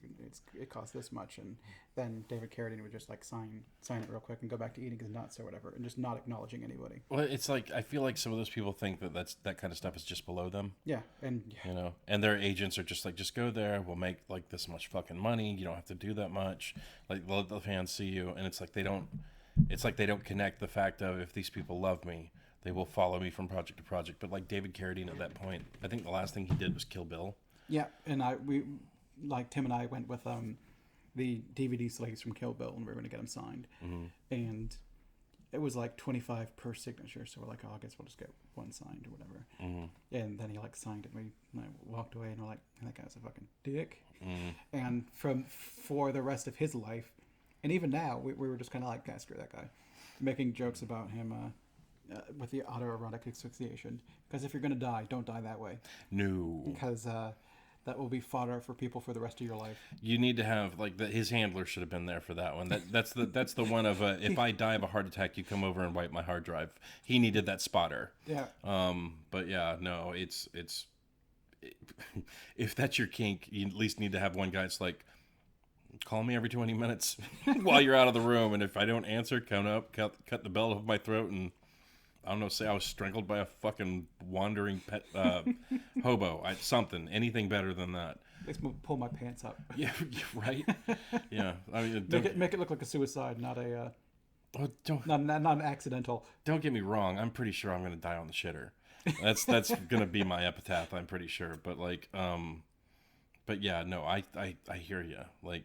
it costs this much, and then David Carradine would just like sign it real quick and go back to eating his nuts or whatever, and just not acknowledging anybody. Well, it's like I feel like some of those people think that kind of stuff is just below them. Yeah, and and their agents are just like, just go there, we'll make like this much fucking money. You don't have to do that much. Like let the fans see you, and it's like they don't connect the fact of if these people love me, they will follow me from project to project. But like David Carradine at that point, I think the last thing he did was Kill Bill. Yeah, and Tim and I went with the DVD slates from Kill Bill, and we were going to get them signed. And it was like $25 per signature, so we're like, oh, I guess we'll just get one signed or whatever. And then he like signed it, and I walked away, and we're like, that guy's a fucking dick. And for the rest of his life, and even now, we were just kind of like, screw that guy, making jokes about him with the autoerotic asphyxiation. Because if you're going to die, don't die that way. No. Because that will be fodder for people for the rest of your life. You need to have like his handler should have been there for that one. That's the one of if I die of a heart attack, you come over and wipe my hard drive. He needed that spotter. Yeah. But yeah, no, it's if that's your kink, you at least need to have one guy that's like, call me every 20 minutes while you're out of the room, and if I don't answer, come up, cut the belt of my throat, and I don't know, say I was strangled by a fucking wandering pet hobo. Something, anything better than that. Let's pull my pants up. Yeah, right. Yeah, I mean, make it look like a suicide, not a don't not an accidental. Don't get me wrong. I'm pretty sure I'm gonna die on the shitter. That's gonna be my epitaph. I'm pretty sure. But like, but yeah, no, I hear you. Like,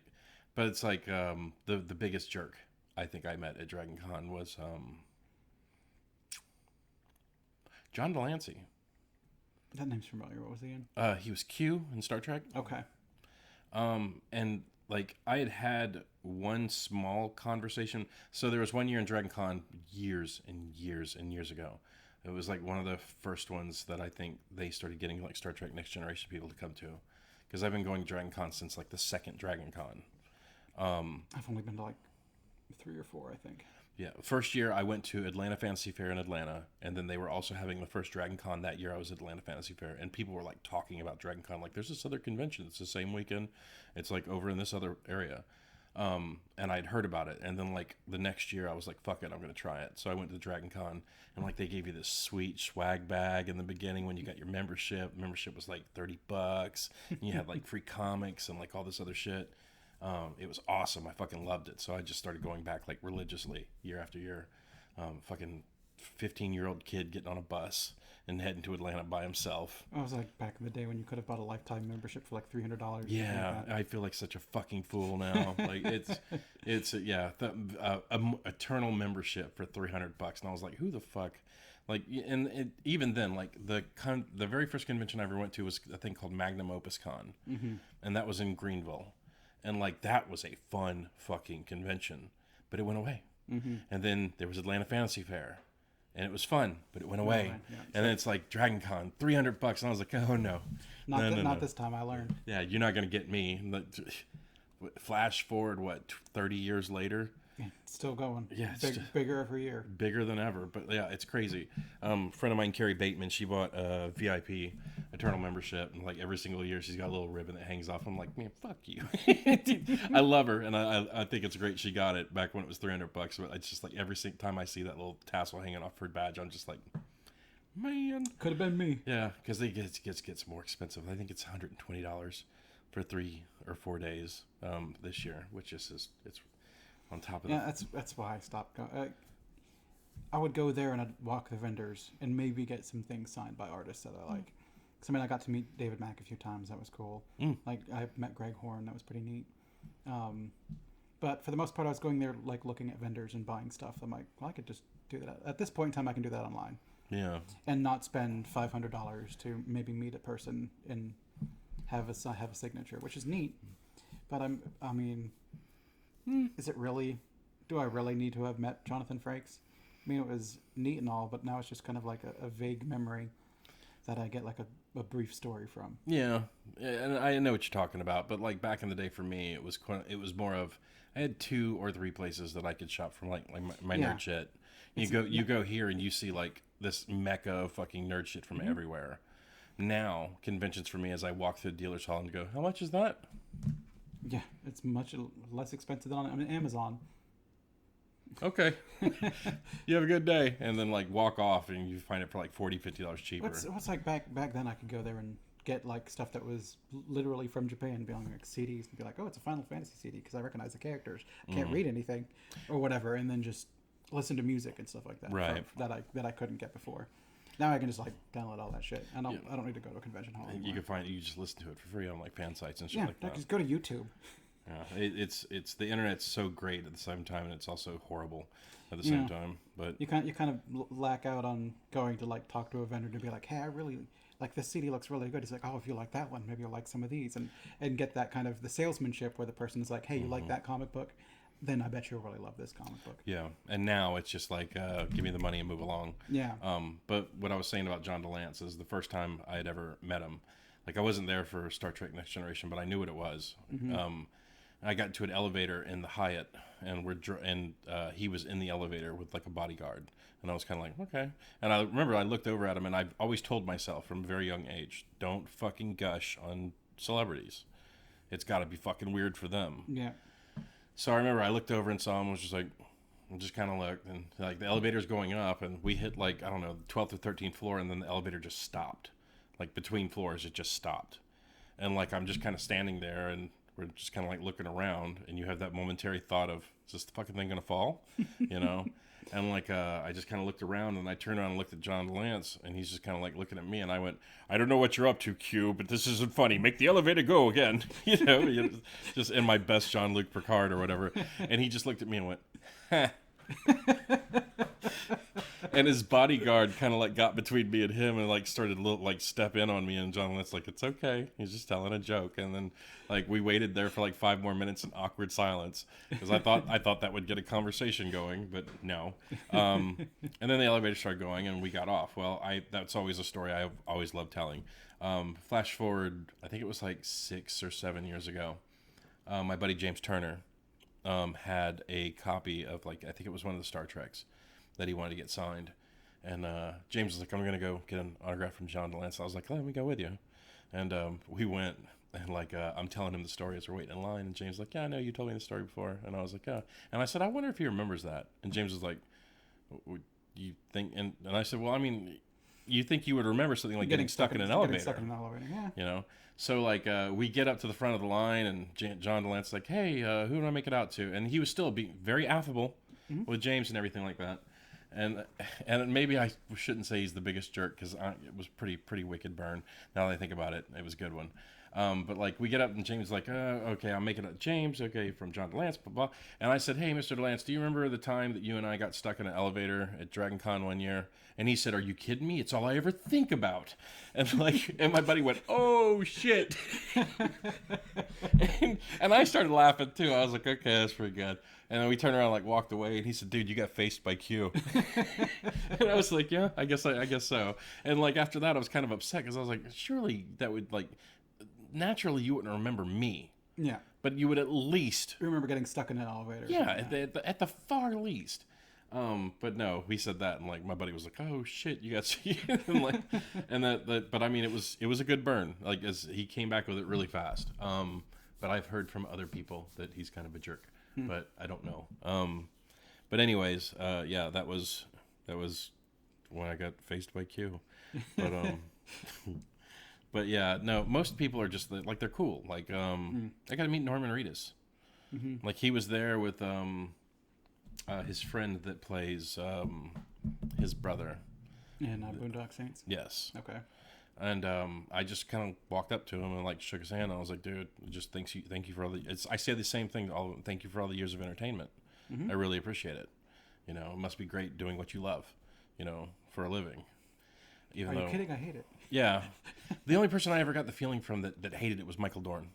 but it's like the biggest jerk I think I met at Dragon Con was John Delancey. That name's familiar. What was he in? He was Q in Star Trek. Okay. And like I had one small conversation. So there was one year in Dragon Con years and years and years ago. It was like one of the first ones that I think they started getting like Star Trek Next Generation people to come to. Because I've been going to Dragon Con since like the second Dragon Con. I've only been to like 3 or 4, I think. Yeah, first year I went to Atlanta Fantasy Fair in Atlanta, and then they were also having the first Dragon Con that year. I was at Atlanta Fantasy Fair, and people were like talking about Dragon Con, like there's this other convention. It's the same weekend. It's like over in this other area, and I'd heard about it. And then like the next year, I was like, fuck it, I'm gonna try it. So I went to the Dragon Con, and like they gave you this sweet swag bag in the beginning when you got your membership. Membership was like $30, and you had like free comics and like all this other shit. It was awesome. I fucking loved it. So I just started going back like religiously year after year. Fucking 15-year-old kid getting on a bus and heading to Atlanta by himself. I was like back in the day when you could have bought a lifetime membership for like $300. Yeah, I feel like such a fucking fool now. Like eternal membership for $300, and I was like, who the fuck? Like, and even then, like the very first convention I ever went to was a thing called Magnum Opus Con, and that was in Greenville, and like that was a fun fucking convention, but it went away. And then there was Atlanta Fantasy Fair, and it was fun, but it went away. Yeah. And then it's like Dragon Con, $300, and I was like, oh no, Not this time. I learned. yeah, you're not gonna get me. Flash forward 30 years later, Yeah, it's still going. Yeah, it's bigger every year. bigger than ever. But yeah, it's crazy. Friend of mine, Carrie Bateman, she bought a VIP Eternal membership, and like every single year she's got a little ribbon that hangs off. I'm like, man, fuck you. I love her, and I think it's great she got it back when it was $300. But it's just like every single time I see that little tassel hanging off her badge, I'm just like, man, Could have been me. yeah, because it gets more expensive. I think it's $120 for 3 or 4 days this year, which is it's on top of Yeah, that's why I stopped going. I would go there and I'd walk the vendors and maybe get some things signed by artists that I like. Because I mean, I got to meet David Mack a few times. That was cool. Like I met Greg Horn. That was pretty neat. But for the most part, I was going there like looking at vendors and buying stuff. I'm like, well, I could just do that. At this point in time, I can do that online. Yeah. And not spend $500 to maybe meet a person and have a signature, which is neat. But I mean, is it really? Do I really need to have met Jonathan Frakes? I mean, it was neat and all, but now it's just kind of like a vague memory that I get like a brief story from. Yeah, and I know what you're talking about, but like back in the day for me, it was more of I had 2 or 3 places that I could shop from, like my Yeah. nerd shit. You go here and you see like this mecca of fucking nerd shit from everywhere. Now conventions for me is I walk through the dealer's hall and go, how much is that? Yeah, it's much less expensive than on Amazon. Okay. You have a good day. And then like walk off and you find it for like $40, $50 cheaper. What's like back then? I could go there and get like stuff that was literally from Japan, be on like CDs and be like, oh, it's a Final Fantasy CD because I recognize the characters. I can't read anything or whatever, and then just listen to music and stuff like that. Right. That I couldn't get before. Now I can just like download all that shit. I don't need to go to a convention hall anymore. You just listen to it for free on like fan sites and shit Yeah, like that. just go to YouTube. Yeah, it's the internet's so great at the same time, and it's also horrible at the same time. But You kind of lack out on going to like talk to a vendor to be like, hey, I really like this CD looks really good. It's like, oh, if you like that one, maybe you'll like some of these, and get that kind of the salesmanship where the person is like, hey, you like that comic book? Then I bet you'll really love this comic book. yeah, and now it's just like, give me the money and move along. Yeah. But what I was saying about John DeLance is the first time I had ever met him, like I wasn't there for Star Trek Next Generation, but I knew what it was. I got into an elevator in the Hyatt, and he was in the elevator with like a bodyguard, and I was kind of like, okay. And I remember I looked over at him, and I've always told myself from a very young age, don't fucking gush on celebrities. It's got to be fucking weird for them. Yeah. So I remember I looked over and saw him, was just like, I just kind of looked, and like the elevator's going up, and we hit like, I don't know, the 12th or 13th floor, and then the elevator just stopped. Like between floors, it just stopped. And like I'm just kind of standing there, and we're just kind of like looking around, and you have that momentary thought of, is this the fucking thing gonna fall? You know? And like I just kind of looked around, and I turned around and looked at John Lance, and he's just kind of like looking at me, and I went, I don't know what you're up to, Q, but this isn't funny. Make the elevator go again. You know, just in my best Jean-Luc Picard or whatever. And he just looked at me and went, huh. And his bodyguard kind of like got between me and him and like started like step in on me, and John Lentz like, it's okay, he's just telling a joke. And then like we waited there for like 5 more minutes in awkward silence because I thought that would get a conversation going, but no. And then the elevator started going and we got off. Well, that's always a story I've always loved telling. Flash forward, I think it was like 6 or 7 years ago. My buddy James Turner had a copy of like, I think it was one of the Star Treks that he wanted to get signed. And James was like, I'm going to go get an autograph from John DeLance. I was like, let me go with you. And we went, and like I'm telling him the story as we're waiting in line. And James was like, yeah, I know, you told me the story before. And I was like, yeah. And I said, I wonder if he remembers that. And James was like, you think? And I said, well, I mean, you think you would remember something like getting stuck in an elevator. Getting stuck in an elevator, yeah. You know, so like we get up to the front of the line, and John DeLance's like, "Hey, who do I make it out to?" And he was still being very affable with James and everything like that. And maybe I shouldn't say he's the biggest jerk, because it was pretty wicked burn. Now that I think about it, it was a good one. But like we get up and James is like, okay, I'm making it James, okay, from John DeLance, blah, blah. And I said, hey, Mr. DeLance, do you remember the time that you and I got stuck in an elevator at Dragon Con one year? And he said, are you kidding me? It's all I ever think about. And like, and my buddy went, oh shit. and I started laughing too. I was like, okay, that's pretty good. And then we turned around, like walked away, and he said, dude, you got faced by Q. And I was like, yeah, I guess so. And like after that, I was kind of upset, because I was like, surely that would like, naturally you wouldn't remember me. Yeah. But you would at least remember getting stuck in an elevator. Yeah, at the far least. But no, we said that, and like my buddy was like, "Oh shit, you got," and like, and that. But I mean, it was a good burn. Like, as he came back with it really fast. But I've heard from other people that he's kind of a jerk, but I don't know. But anyways, yeah, that was when I got faced by Q. But but yeah, no, most people are just like, they're cool. Like, I got to meet Norman Reedus. Like, he was there with his friend that plays his brother. In Boondock Saints? Yes. Okay. And I just kind of walked up to him and like shook his hand. And I was like, dude, just thank you for all the. I say the same thing. Thank you for all the years of entertainment. I really appreciate it. You know, it must be great doing what you love, you know, for a living. Are you kidding? I hate it. Yeah. The only person I ever got the feeling from that hated it was Michael Dorn.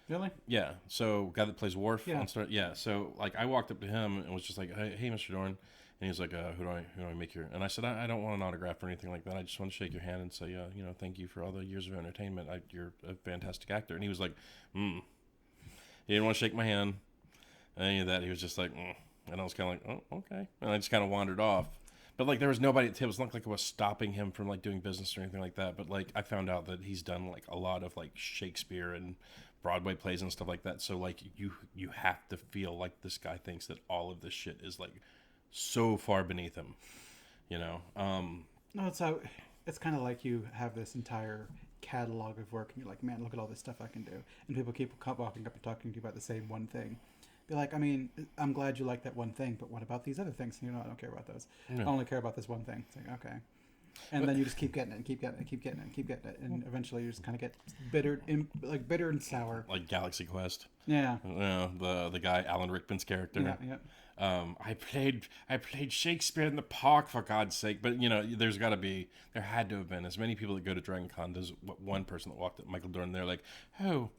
Really? Yeah. So, guy that plays Worf. Yeah. Yeah. So, like, I walked up to him and was just like, hey, Mr. Dorn. And he was like, who do I make your... And I said, I don't want an autograph or anything like that. I just want to shake your hand and say, you know, thank you for all the years of entertainment. You're a fantastic actor. And he was like, He didn't want to shake my hand. Any of that. He was just like, And I was kind of like, oh, okay. And I just kind of wandered off. But like, there was nobody at the table. It was not like I was stopping him from like doing business or anything like that. But like, I found out that he's done like a lot of like Shakespeare and Broadway plays and stuff like that. So like, you have to feel like this guy thinks that all of this shit is like so far beneath him, you know. No, it's kind of like you have this entire catalog of work, and you're like, man, look at all this stuff I can do. And people keep walking up and talking to you about the same one thing. Be like, I mean, I'm glad you like that one thing, but what about these other things? You know, I don't care about those. Yeah. I only care about this one thing. It's like, okay. And then you just keep getting it and keep getting it and keep getting it and keep getting it. And eventually you just kind of get bitter and sour. Like Galaxy Quest. Yeah. The guy, Alan Rickman's character. Yeah. I played Shakespeare in the park, for God's sake. But, you know, there had to have been as many people that go to Dragon Con. There's one person that walked up, Michael Dorn, they're like, oh,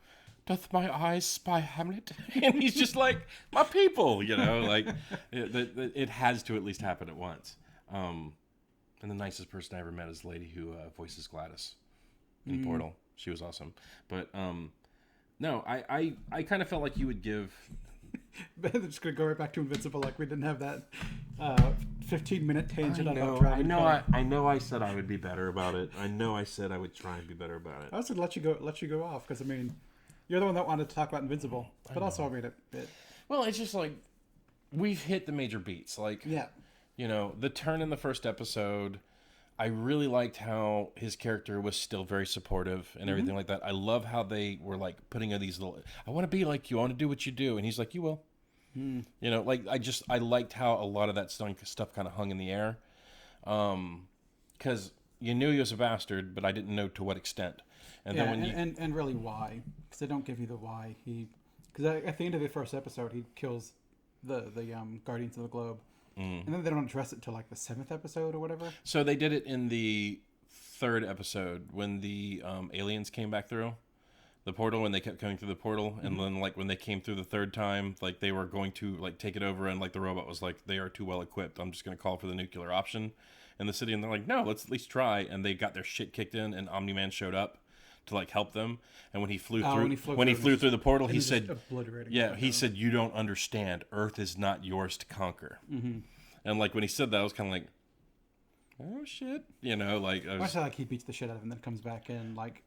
doth my eyes spy Hamlet? And he's just like, my people, you know, like, it has to at least happen at once. And the nicest person I ever met is the lady who voices Gladys in Portal. She was awesome. But, no, I kind of felt like you would give... They're just going to go right back to Invincible, like we didn't have that 15-minute tangent about Dragon Con. I know I said I would be better about it. I know I said I would try and be better about it. I was going to let you go off, because, I mean... You're the one that wanted to talk about Invincible, but also I read it. Well, it's just like, we've hit the major beats. Like, yeah. You know, the turn in the first episode, I really liked how his character was still very supportive and everything like that. I love how they were like putting in these little, I want to be like you, I want to do what you do. And he's like, you will. You know, like, I liked how a lot of that stuff kind of hung in the air. Because you knew he was a bastard, but I didn't know to what extent. And yeah, then when and really why, because they don't give you the why. Because at the end of the first episode, he kills the Guardians of the Globe, and then they don't address it till like the 7th episode or whatever. So they did it in the 3rd episode when the aliens came back through the portal, when they kept coming through the portal, and then like when they came through the 3rd time, like they were going to like take it over, and like the robot was like, they are too well equipped. I'm just going to call for the nuclear option in the city, and they're like, no, let's at least try. And they got their shit kicked in, and Omni-Man showed up to like help them. And when he flew through the portal, he said, he said, you don't understand. Earth is not yours to conquer. And like when he said that, I was kind of like, oh shit, you know, like I saw like he beats the shit out of him, then comes back and like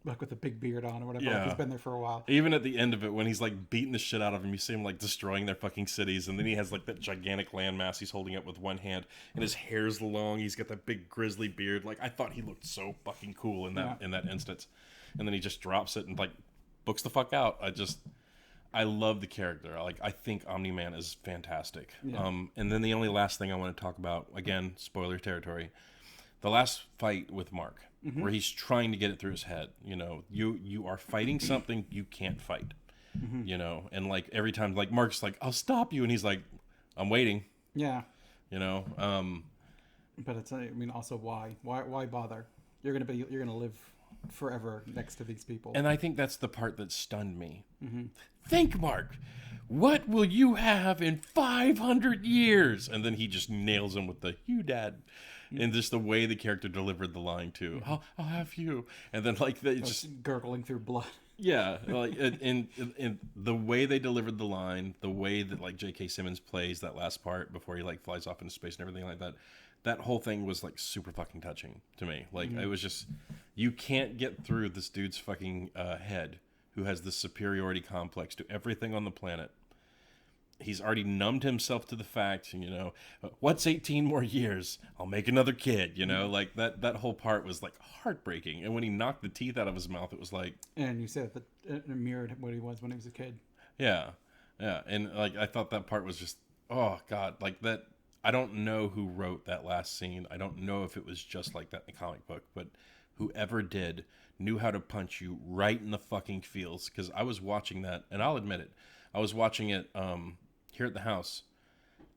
like with a big beard on or whatever. Yeah. Like he's been there for a while. Even at the end of it, when he's like beating the shit out of him, you see him like destroying their fucking cities, and then he has like that gigantic landmass he's holding up with one hand, and his hair's long. He's got that big grizzly beard. Like I thought he looked so fucking cool in that instance, and then he just drops it and like books the fuck out. I love the character. Like I think Omni-Man is fantastic. Yeah. And then the only last thing I want to talk about, again, spoiler territory, the last fight with Mark. Where he's trying to get it through his head. You know, you are fighting something you can't fight. You know, and like every time, like Mark's like, "I'll stop you," and he's like, "I'm waiting." Yeah. You know, But it's, I mean, also why bother? You're gonna live forever next to these people. and I think that's the part that stunned me. Think, Mark, what will you have in 500 years? And then he just nails him with the "you, Dad." And just the way the character delivered the line too. I'll have you. And then like it's just gurgling through blood. yeah, like in the way they delivered the line, the way that like J.K. Simmons plays that last part before he like flies off into space and everything like that. That whole thing was like super fucking touching to me. Like it was just, you can't get through this dude's fucking head who has this superiority complex to everything on the planet. He's already numbed himself to the fact, you know, what's 18 more years? I'll make another kid, you know, like that whole part was like heartbreaking. And when he knocked the teeth out of his mouth, it was like, And you said that it mirrored what he was when he was a kid. yeah. And like, I thought that part was just, oh God, like that. I don't know who wrote that last scene. I don't know if it was just like that in the comic book, but whoever did knew how to punch you right in the fucking feels. Cause I was watching that, and I'll admit it, I was watching it, here at the house,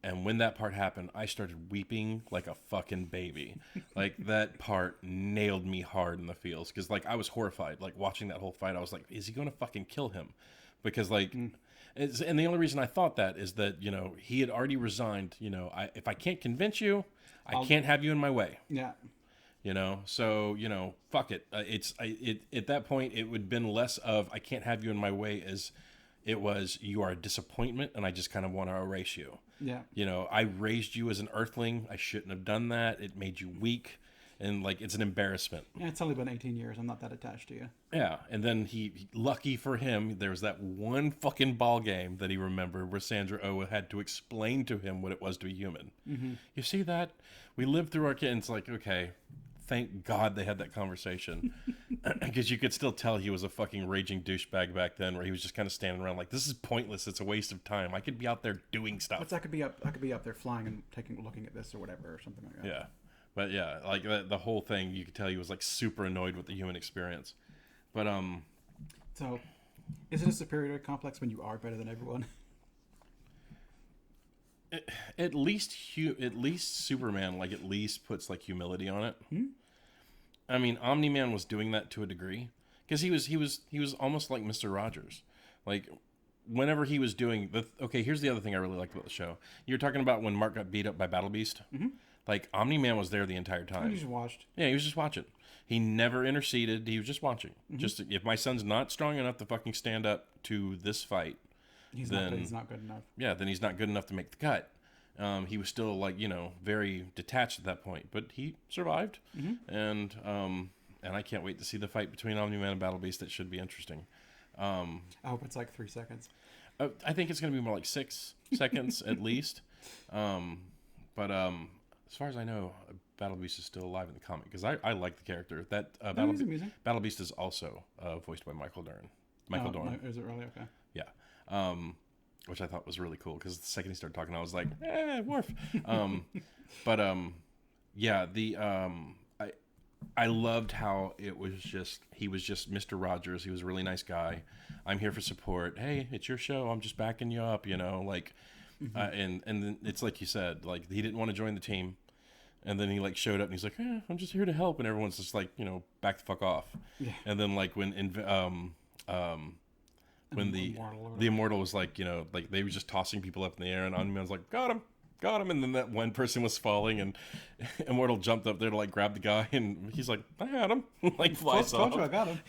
and when that part happened, I started weeping like a fucking baby. Like that part nailed me hard in the feels, because like I was horrified, like watching that whole fight. I was like, is he gonna fucking kill him? Because like, and the only reason I thought that is that, you know, he had already resigned. You know, if I can't convince you, I can't have you in my way. Yeah. You know, so you know, fuck it. At that point, it would have been less of I can't have you in my way as it was, you are a disappointment, and I just kind of want to erase you. Yeah. You know, I raised you as an earthling. I shouldn't have done that. It made you weak, and like it's an embarrassment. Yeah, it's only been 18 years. I'm not that attached to you. Yeah, and then lucky for him, there was that one fucking ball game that he remembered where Sandra Oh had to explain to him what it was to be human. You see that? We lived through our kids. It's like, okay, thank God they had that conversation, because you could still tell he was a fucking raging douchebag back then, where he was just kind of standing around like, this is pointless. It's a waste of time. I could be out there doing stuff. But I could be up there flying and looking at this or whatever or something like that. Yeah, but yeah, like the whole thing, you could tell he was like super annoyed with the human experience. But So, is it a superiority complex when you are better than everyone? at least Superman like at least puts like humility on it. I mean, Omni-Man was doing that to a degree, because he was almost like Mr. Rogers. Like whenever he was doing okay, here's the other thing I really liked about the show. You're talking about when Mark got beat up by Battle Beast. Like Omni-Man was there the entire time. You just watched. Yeah, he was just watching. He never interceded. He was just watching. Just if my son's not strong enough to fucking stand up to this fight, He's not good enough. yeah, then he's not good enough to make the cut. He was still like, you know, very detached at that point, but he survived. And I can't wait to see the fight between Omni-Man and Battle Beast. That should be interesting. I hope it's like 3 seconds. I think it's going to be more like 6 seconds at least. But as far as I know, Battle Beast is still alive in the comic, because I like the character. That He's amusing. Battle Beast is also voiced by Michael Dorn. Is it really? Okay. Yeah. Which I thought was really cool, because the second he started talking, I was like, Worf. Yeah, I loved how it was just, he was just Mr. Rogers. He was a really nice guy. I'm here for support. Hey, it's your show. I'm just backing you up, you know, like, and then it's like you said, like he didn't want to join the team. And then he like showed up and he's like, I'm just here to help. And everyone's just like, you know, back the fuck off. Yeah. And then like when the Immortal was like, you know, like they were just tossing people up in the air, and Omni-Man's like, got him. And then that one person was falling, and Immortal jumped up there to like grab the guy, and he's like, I had him. Like flies off. Told you I got him.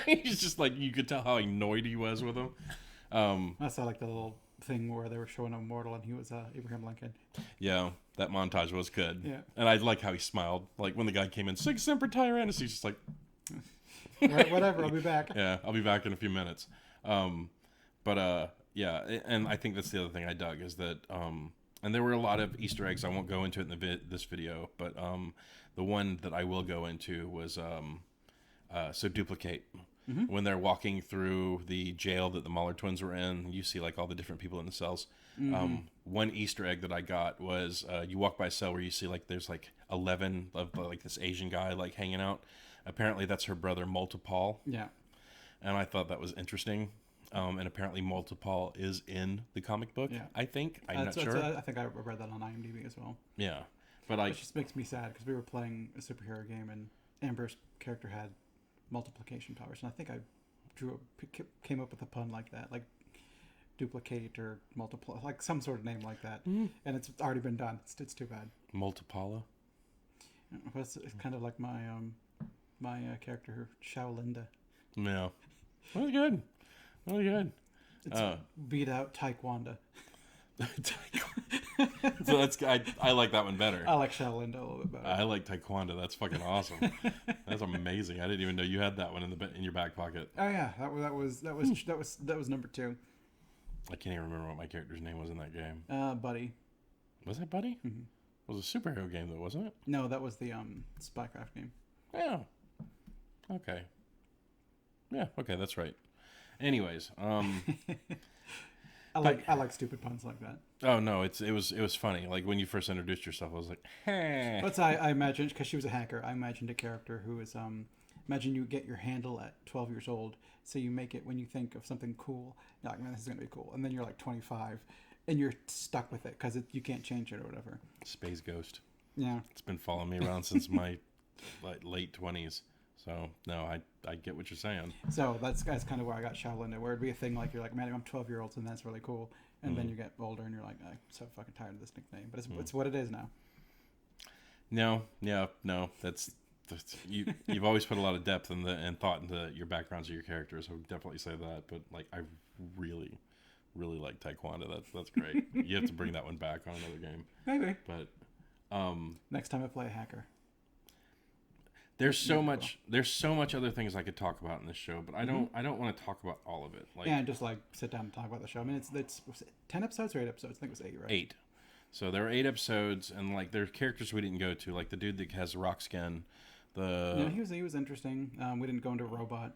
He's just like, you could tell how annoyed he was with him. I saw like the little thing where they were showing Immortal, and he was Abraham Lincoln. Yeah, that montage was good. Yeah. And I like how he smiled. Like when the guy came in, Sig Semper Tyrannis, he's just like, Right, whatever. I'll be back. Yeah, I'll be back in a few minutes. Yeah, and I think that's the other thing I dug is that, and there were a lot of Easter eggs. I won't go into it in this video, but the one that I will go into was so duplicate. Mm-hmm. When they're walking through the jail that the Mahler twins were in, you see like all the different people in the cells. Mm-hmm. One Easter egg that I got was you walk by a cell where you see like there's like 11 of like this Asian guy like hanging out. Apparently that's her brother Multipal. Yeah. And I thought that was interesting. And apparently Multipal is in the comic book. Yeah. I think. I'm not sure. I think I read that on IMDb as well. Yeah. But It just makes me sad because we were playing a superhero game and Amber's character had multiplication powers, and I think I came up with a pun like that, like duplicate or multiply, like some sort of name like that. And it's already been done. It's too bad. Multipala? It's kind of like my my character Shaolinda. Yeah. Really good. Really good. It's beat out Taekwondo. So that's I like that one better. I like Shaolinda a little bit better. I like Taekwondo. That's fucking awesome. That's amazing. I didn't even know you had that one in your back pocket. Oh yeah, that was number 2. I can't even remember what my character's name was in that game. Buddy. Was it Buddy? Mm-hmm. It was a superhero game though, wasn't it? No, that was the Spycraft game. Yeah. Okay. Yeah. Okay, that's right. Anyways, I like stupid puns like that. Oh no, it was funny. Like when you first introduced yourself, I was like, hey. But I imagined, because she was a hacker, I imagined a character who is imagine you get your handle at 12 years old, so you make it when you think of something cool. You're like, man, this is gonna be cool, and then you're like 25, and you're stuck with it because you can't change it or whatever. Space Ghost. Yeah, It's been following me around since my late 20s. So no, I get what you're saying. so that's kind of where I got Shaolinda, where it'd be a thing like you're like, man, I'm 12-year-olds, and that's really cool, and then you get older and you're like, I'm so fucking tired of this nickname, but it's what it is now. No, that's you've always put a lot of depth and thought into your backgrounds of your characters. I would definitely say that. But like, I really like Taekwondo. That's great. You have to bring that one back on another game. Maybe. But Next time I play a hacker. there's so much other things I could talk about in this show, but I don't want to talk about all of it. Like, Yeah, just like sit down and talk about the show. I mean, it's was it 10 episodes or 8 episodes? I think it was 8, right? 8. So there are 8 episodes, and like there's characters we didn't go to, like the dude that has rock skin. He was interesting. We didn't go into robot.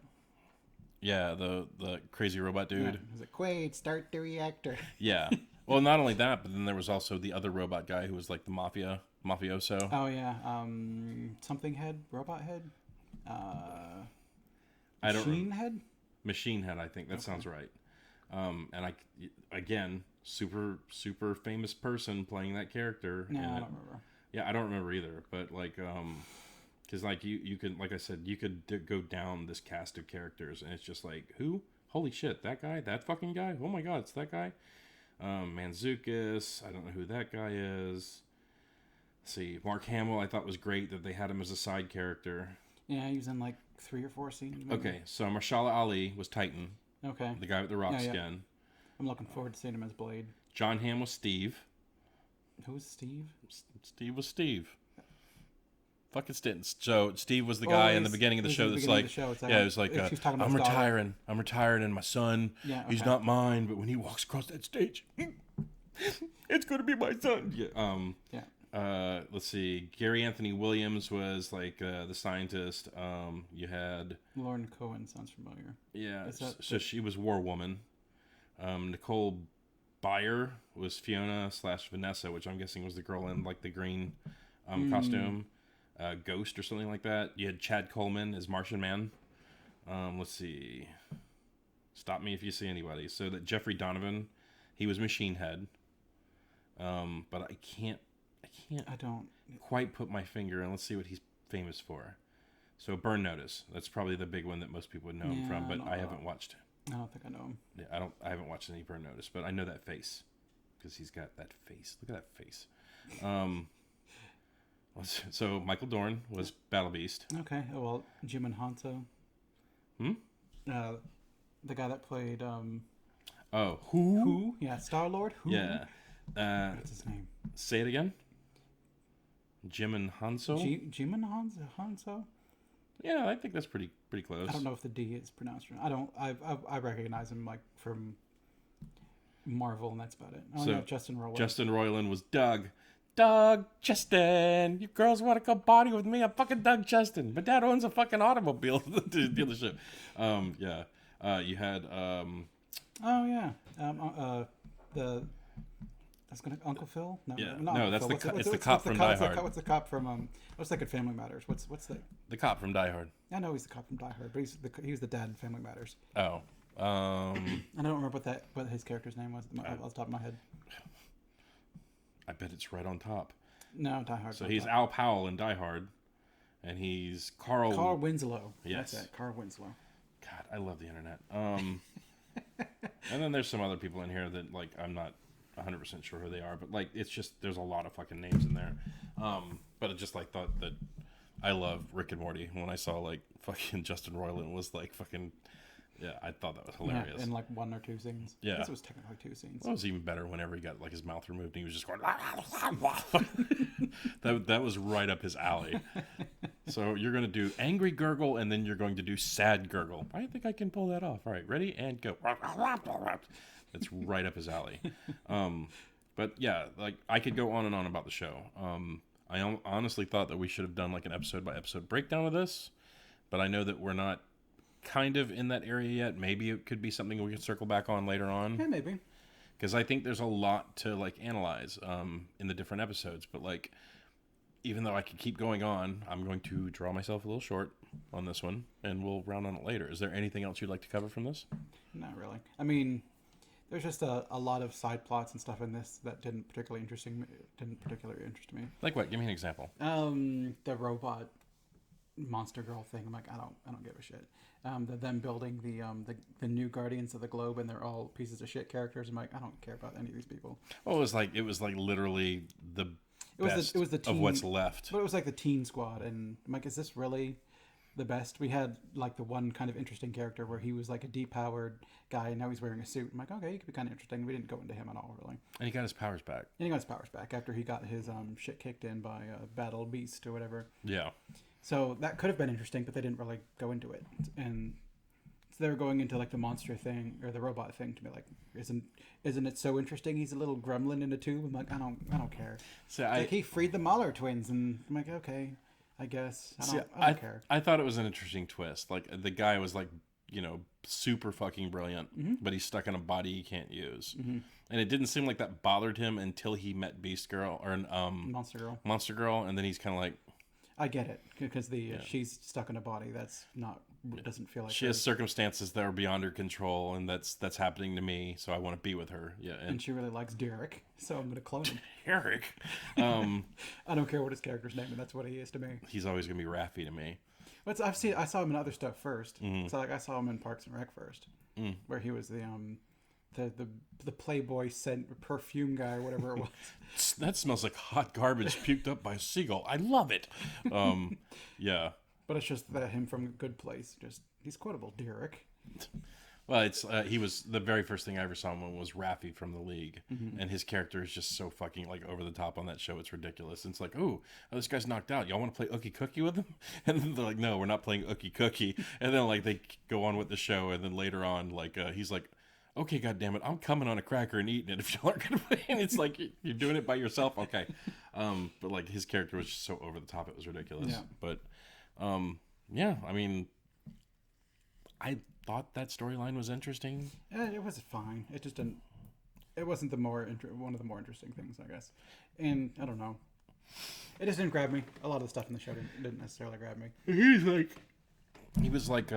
Yeah, the crazy robot dude. Yeah. It was like, Quaid, start the reactor. Yeah. Well, not only that, but then there was also the other robot guy who was like the mafioso. Oh yeah, something head, robot head, machine head. Machine Head, I think that sounds right. And again, super famous person playing that character. No, I and don't remember. Yeah, I don't remember either. But like, because like you could, like I said, you could go down this cast of characters, and it's just like, who? Holy shit, that guy, that fucking guy. Oh my god, it's that guy. Manzukis, I don't know who that guy is. Let's see, Mark Hamill, I thought was great that they had him as a side character. Yeah, he was in like 3 or 4 scenes. Maybe. Okay, so Mahershala Ali was Titan, Okay. the guy with the rock Yeah. skin. I'm looking forward to seeing him as Blade. John Hamm was Steve. Who's Steve? Steve was Steve. Fucking Stintons. So Steve was the guy in the beginning of the show that's like, yeah, it was like, I'm retiring. I'm retiring, and my son, he's not mine, but when he walks across that stage, it's going to be my son. Yeah. Let's see. Gary Anthony Williams was like the scientist. You had Lauren Cohen sounds familiar. Yeah. So she was War Woman. Nicole Byer was Fiona/Vanessa, which I'm guessing was the girl in like the green costume. Ghost or something like that. You had Chad Coleman as Martian Man. Let's see. Stop me if you see anybody. So that Jeffrey Donovan, he was Machine Head. But I can't quite put my finger on. Let's see what he's famous for. So Burn Notice. That's probably the big one that most people would know him from, but I haven't watched. I don't think I know him. Yeah, I haven't watched any Burn Notice, but I know that face because he's got that face. Look at that face. So Michael Dorn was Battle Beast. Okay. Oh, well, Jim and Hanzo. The guy that played. Oh, who? Yeah, Star-Lord. Who? Yeah. What's his name? Say it again. Jim and Hanzo. Jim and Hanzo. Yeah, I think that's pretty close. I don't know if the D is pronounced. I don't. I recognize him like from Marvel, and that's about it. Oh, So, yeah, Justin Roiland. Justin Roiland was Doug. Doug Justin, you girls want to go party with me? I'm fucking Doug Justin. My dad owns a fucking automobile dealership. Yeah. You had Oh yeah. The that's gonna Uncle Phil. No, Yeah. not No, Uncle that's Phil. the What's it's the cop from Die Hard. What's the cop from What's like in Family Matters? What's The cop from Die Hard. I know he's the cop from Die Hard, but he was the dad in Family Matters. Oh. I don't remember what his character's name was off the top of my head. I bet it's right on top. No, Die Hard. So he's Al Powell in Die Hard, and he's Carl Winslow. Yes. That's it. Carl Winslow. God, I love the internet. And then there's some other people in here that like I'm not 100% sure who they are, but like it's just there's a lot of fucking names in there. But I just like thought that I love Rick and Morty. When I saw like fucking Justin Roiland was like fucking I thought that was hilarious. Yeah, in like 1 or 2 scenes. Yeah. I guess it was technically 2 scenes. Well, it was even better whenever he got like his mouth removed and he was just going. that was right up his alley. So you're going to do angry gurgle and then you're going to do sad gurgle. I think I can pull that off. All right, ready and go. That's right up his alley. But yeah, like I could go on and on about the show. I honestly thought that we should have done like an episode by episode breakdown of this, but I know that we're not kind of in that area yet. Maybe it could be something we could circle back on later on. Yeah, maybe. Because I think there's a lot to like analyze in the different episodes. But like, even though I could keep going on, I'm going to draw myself a little short on this one, and we'll round on it later. Is there anything else you'd like to cover from this? Not really. I mean, there's just a lot of side plots and stuff in this that didn't particularly interest me. Like what? Give me an example. The robot monster girl thing. I'm like, I don't give a shit. Them building the new Guardians of the Globe, and they're all pieces of shit characters. I'm like, I don't care about any of these people. Well, it was like literally the best it was the teen, of what's left. But it was like the teen squad, and I'm like, is this really the best? We had like the one kind of interesting character where he was like a depowered guy, and now he's wearing a suit. I'm like, okay, he could be kind of interesting. We didn't go into him at all, really. And he got his powers back. And he got his powers back after he got his shit kicked in by Battle Beast or whatever. Yeah. So that could have been interesting, but they didn't really go into it. And so they were going into like the monster thing or the robot thing to be like, isn't it so interesting? He's a little gremlin in a tube. I'm like, I don't care. So like he freed the Mahler twins, and I'm like, okay, I guess I don't care. I thought it was an interesting twist. Like the guy was like, super fucking brilliant, but he's stuck in a body he can't use. And it didn't seem like that bothered him until he met Beast Girl or Monster Girl, and then he's kind of like, I get it because she's stuck in a body that's not doesn't feel like she has circumstances that are beyond her control, and that's happening to me. So I want to be with her. Yeah, and she really likes Derek, so I'm gonna clone him. Derek. I don't care what his character's name, and that's what he is to me. He's always gonna be Raffi to me. But I saw him in other stuff first. So like I saw him in Parks and Rec first, where he was the Playboy scent perfume guy or whatever it was. That smells like hot garbage puked up by a seagull. I love it. Yeah. But it's just him from Good Place. Just he's quotable, Derek. Well, it's he was the very first thing I ever saw him in was Raffi from The League, and his character is just so fucking like over the top on that show. It's ridiculous. And it's like, oh, this guy's knocked out. Y'all want to play Ookie Cookie with him? And then they're like, no, we're not playing Ookie Cookie. And then like they go on with the show, and then later on, like he's like, okay, goddammit, I'm coming on a cracker and eating it if y'all aren't gonna play. And it's like you're doing it by yourself, okay? But like his character was just so over the top, it was ridiculous. Yeah. But yeah, I mean, I thought that storyline was interesting. It was fine. It just didn't. It wasn't one of the more interesting things, I guess. And I don't know. It just didn't grab me. A lot of the stuff in the show didn't necessarily grab me. He was like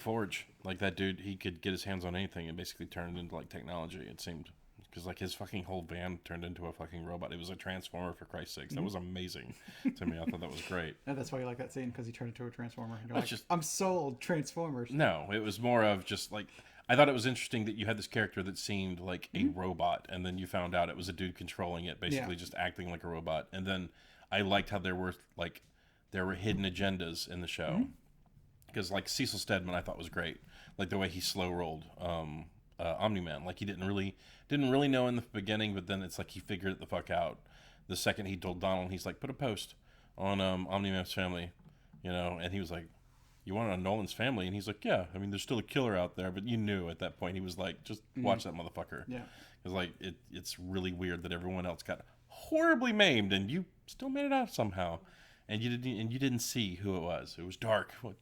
Forge, like that dude. He could get his hands on anything and basically turned into like technology. It seemed because like his fucking whole van turned into a fucking robot. It was a transformer, for Christ's sakes. That was amazing to me. I thought that was great. And that's why you like that scene, because he turned into a transformer. And you're like, I'm sold, Transformers. No, it was more of just like I thought it was interesting that you had this character that seemed like a robot, and then you found out it was a dude controlling it, basically just acting like a robot. And then I liked how there were hidden agendas in the show. Because like Cecil Stedman, I thought was great, like the way he slow rolled Omni-Man. Like he didn't really know in the beginning, but then it's like he figured it the fuck out. The second he told Donald, he's like, put a post on Omni-Man's family, you know, and he was like, you want it on Nolan's family? And he's like, yeah, I mean, there's still a killer out there, but you knew at that point, he was like, just watch that motherfucker. Yeah. Because, like, it's really weird that everyone else got horribly maimed and you still made it out somehow. And you didn't see who it was. It was dark. What,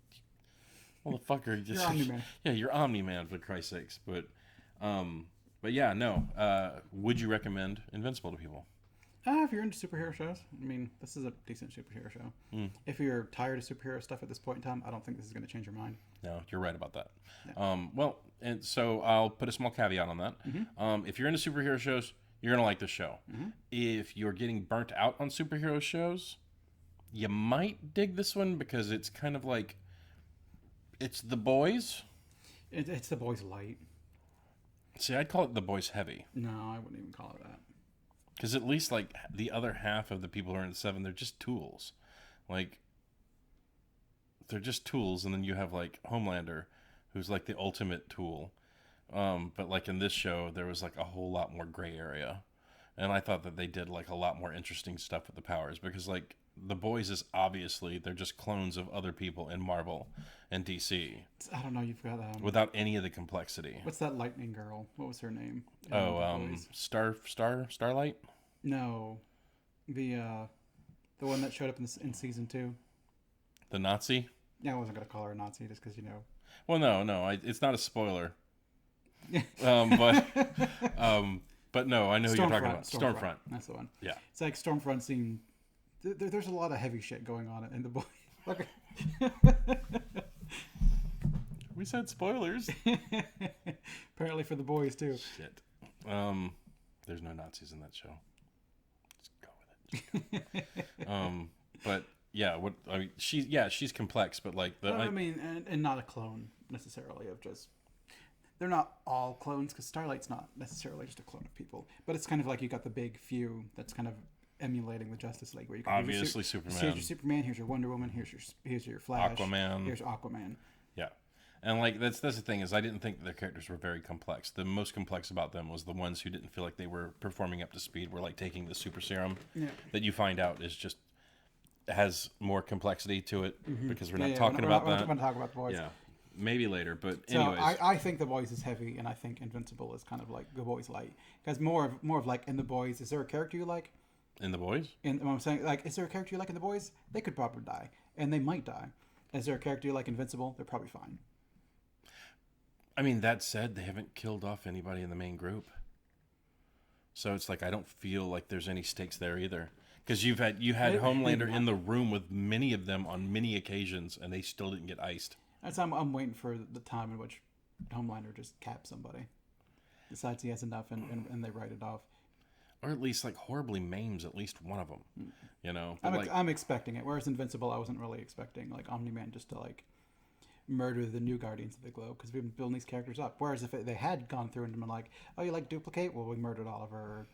motherfucker. You're Omni-Man. Yeah, you're Omni-Man, for Christ's sakes. But yeah, no. Would you recommend Invincible to people? If you're into superhero shows, I mean, this is a decent superhero show. If you're tired of superhero stuff at this point in time, I don't think this is going to change your mind. No, you're right about that. Yeah. Well, and so I'll put a small caveat on that. If you're into superhero shows, you're going to like this show. If you're getting burnt out on superhero shows, you might dig this one because it's kind of like, it's The Boys. It's The Boys light. See, I'd call it The Boys heavy. No, I wouldn't even call it that. Because at least, like, the other half of the people who are in 7, they're just tools. Like, they're just tools, and then you have, like, Homelander, who's, like, the ultimate tool. But, like, in this show, there was, like, a whole lot more gray area. And I thought that they did, like, a lot more interesting stuff with the powers. Because, like, The Boys is obviously, they're just clones of other people in Marvel and DC. I don't know, you've got Without any of the complexity. what's that lightning girl? What was her name? Starlight? No, the one that showed up in season 2. The Nazi? Yeah, I wasn't gonna call her a Nazi just because Well, no, it's not a spoiler. But no, I know who you're talking about. Stormfront. That's the one. Yeah. It's like Stormfront seemed. There's a lot of heavy shit going on in The Boys. Okay. We said spoilers. Apparently for The Boys too. Shit. There's no Nazis in that show. Just go with it. But yeah, she's complex, but like I mean, and not a clone necessarily of just. They're not all clones because Starlight's not necessarily just a clone of people, but it's kind of like you got the big few that's kind of emulating the Justice League, where you can obviously Superman. Here's your Superman. Here's your Wonder Woman. Here's your Flash. Aquaman. Here's Aquaman. Yeah. And like that's the thing is I didn't think their characters were very complex. The most complex about them was the ones who didn't feel like they were performing up to speed, were like taking the super serum that you find out is just has more complexity to it because we're not talking about that. We're not talking about The Boys. Yeah. Maybe later, but so anyways. I think The Boys is heavy, and I think Invincible is kind of like The Boys light. Because more of like in The Boys, is there a character you like? In The Boys? I'm saying, like, is there a character you like in The Boys? They could probably die, and they might die. Is there a character you like Invincible? They're probably fine. I mean, that said, they haven't killed off anybody in the main group. So it's like I don't feel like there's any stakes there either. Because you had Homelander in the room with many of them on many occasions, and they still didn't get iced. That's I'm waiting for the time in which Homelander just caps somebody, decides he has enough, and they write it off. Or at least like horribly maims at least one of them, you know. I'm expecting it. Whereas Invincible, I wasn't really expecting like Omni-Man just to like murder the new Guardians of the Globe because we've been building these characters up. Whereas if they had gone through and been like, oh, you like Duplicate? Well, we murdered Oliver.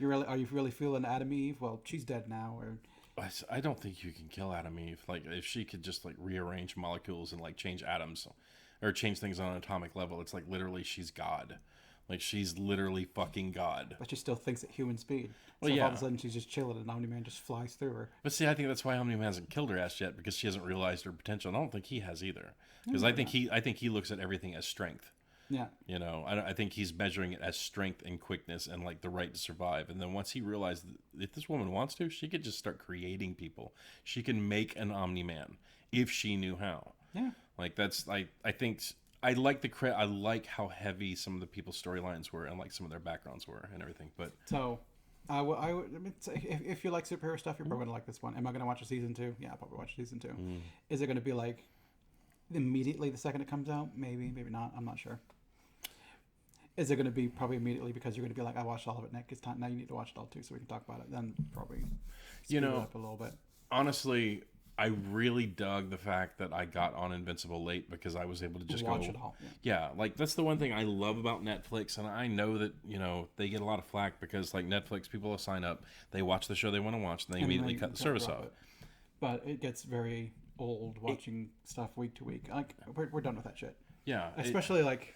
Are you really feeling Adam Eve? Well, she's dead now. Or I don't think you can kill Adam Eve. Like if she could just like rearrange molecules and like change atoms or change things on an atomic level, it's like literally she's God. Like she's literally fucking God. But she still thinks at human speed. Well, so yeah. all of a sudden she's just chilling and Omni-Man just flies through her. But see, I think that's why Omni-Man hasn't killed her ass yet because she hasn't realized her potential. And I don't think he has either. Because I think he looks at everything as strength. Yeah. You know, I think he's measuring it as strength and quickness and like the right to survive. And then once he realized that if this woman wants to, she could just start creating people. She can make an Omni-Man if she knew how. Yeah. Like that's I think I like I like how heavy some of the people's storylines were and like some of their backgrounds were and everything. But so I would if you like superhero stuff, you're probably gonna like this one. Am I gonna watch a season 2? Yeah, I'll probably watch season 2. Is it gonna be like immediately the second it comes out? Maybe not. I'm not sure. Is it going to be probably immediately because you're going to be like, I watched all of it, Nick. It's time now. You need to watch it all too, so we can talk about it. Then probably speed it up a little bit. Honestly, I really dug the fact that I got on Invincible late because I was able to just watch it all. Yeah, like that's the one thing I love about Netflix, and I know that they get a lot of flack because like Netflix, people will sign up, they watch the show they want to watch, and they immediately cut the service off. But it gets very old watching stuff week to week. Like we're done with that shit. Yeah, especially like.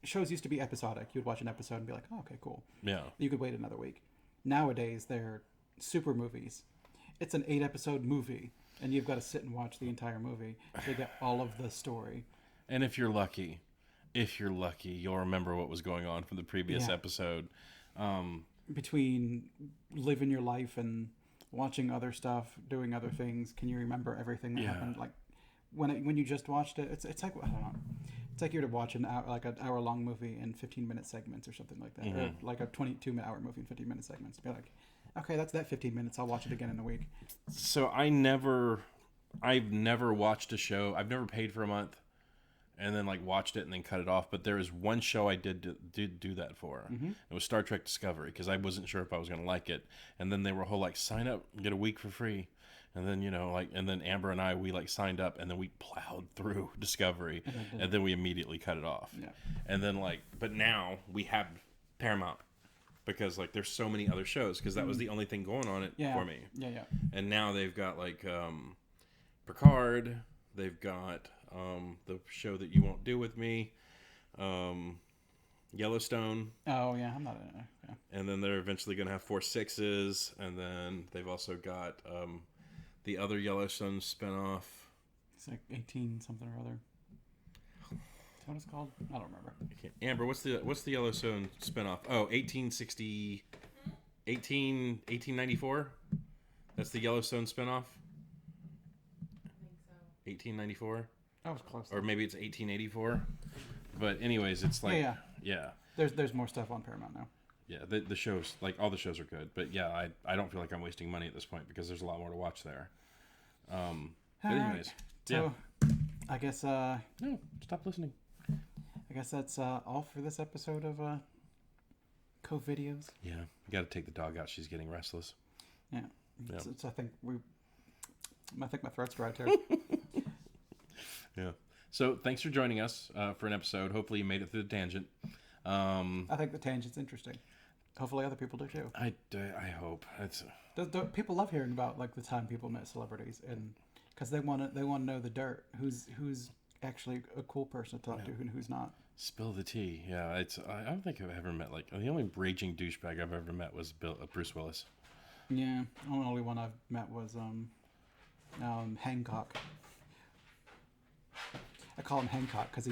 Shows used to be episodic. You'd watch an episode and be like, oh, okay, cool. Yeah. You could wait another week. Nowadays, they're super movies. It's an 8-episode movie. And you've got to sit and watch the entire movie to get all of the story. And if you're lucky, you'll remember what was going on from the previous episode. Between living your life and watching other stuff, doing other things, can you remember everything that happened? Like when you just watched it, it's like, I don't know. It's like you were to watch an hour long movie in 15-minute segments or something like that, or like a 22-hour movie in 15-minute segments. Be like, okay, that's that 15 minutes. I'll watch it again in a week. So I've never watched a show. I've never paid for a month and then like watched it and then cut it off. But there is one show I did do that for. It was Star Trek Discovery, because I wasn't sure if I was going to like it. And then they were whole like, sign up, get a week for free. And then, and then Amber and I, we like signed up, and then we plowed through Discovery, and then we immediately cut it off. Yeah. And then but now we have Paramount, because like there's so many other shows, because that was the only thing going on it for me. Yeah. And now they've got like Picard, they've got the show that you won't do with me, Yellowstone. Oh yeah, I'm not in it. Yeah. And then they're eventually going to have 4 6s, and then they've also got the other Yellowstone spinoff. It's like 18 something or other. Is that what it's called? I don't remember. Amber, what's the Yellowstone spinoff? Oh, 1894? That's the Yellowstone spinoff? I think so. 1894? That was close. Or maybe it's 1884. But anyways, it's like yeah. There's more stuff on Paramount now. Yeah, the shows, like all the shows are good, but yeah, I don't feel like I'm wasting money at this point, because there's a lot more to watch there. But anyways, so I guess no, stop listening. I guess that's all for this episode of COVIDeos. Yeah, you got to take the dog out. She's getting restless. Yeah. Yeah. I think my throat's dry too. Yeah. So thanks for joining us for an episode. Hopefully you made it through the tangent. I think the tangent's interesting. Hopefully other people do too. I hope it's. People love hearing about like the time people met celebrities, and because they want to know the dirt. Who's actually a cool person to talk to and who's not. Spill the tea. Yeah, I don't think I've ever met like the only raging douchebag I've ever met was Bruce Willis. Yeah, the only one I've met was Hancock. I call him Hancock because he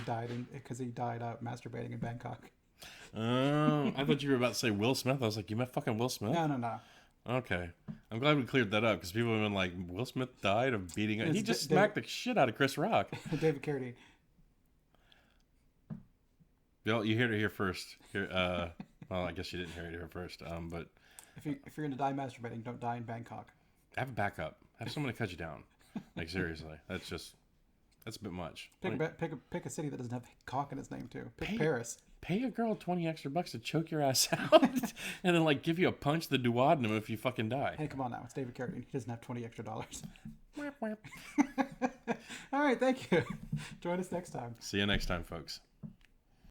died out masturbating in Bangkok. Oh, I thought you were about to say Will Smith. I was like, you met fucking Will Smith? No. Okay. I'm glad we cleared that up, because people have been like, Will Smith died of beating up. He just smacked the shit out of Chris Rock. David Carradine. Bill, you heard it here first. Well, I guess you didn't hear it here first. But if you're gonna die masturbating, don't die in Bangkok. have a backup. Have someone to cut you down. Like seriously, that's a bit much. Pick a city that doesn't have cock in its name too. Pick Paris. Pay a girl $20 extra to choke your ass out, and then like give you a punch the duodenum if you fucking die. Hey, come on now, it's David Carradine. He doesn't have $20 extra. All right, thank you. Join us next time. See you next time, folks.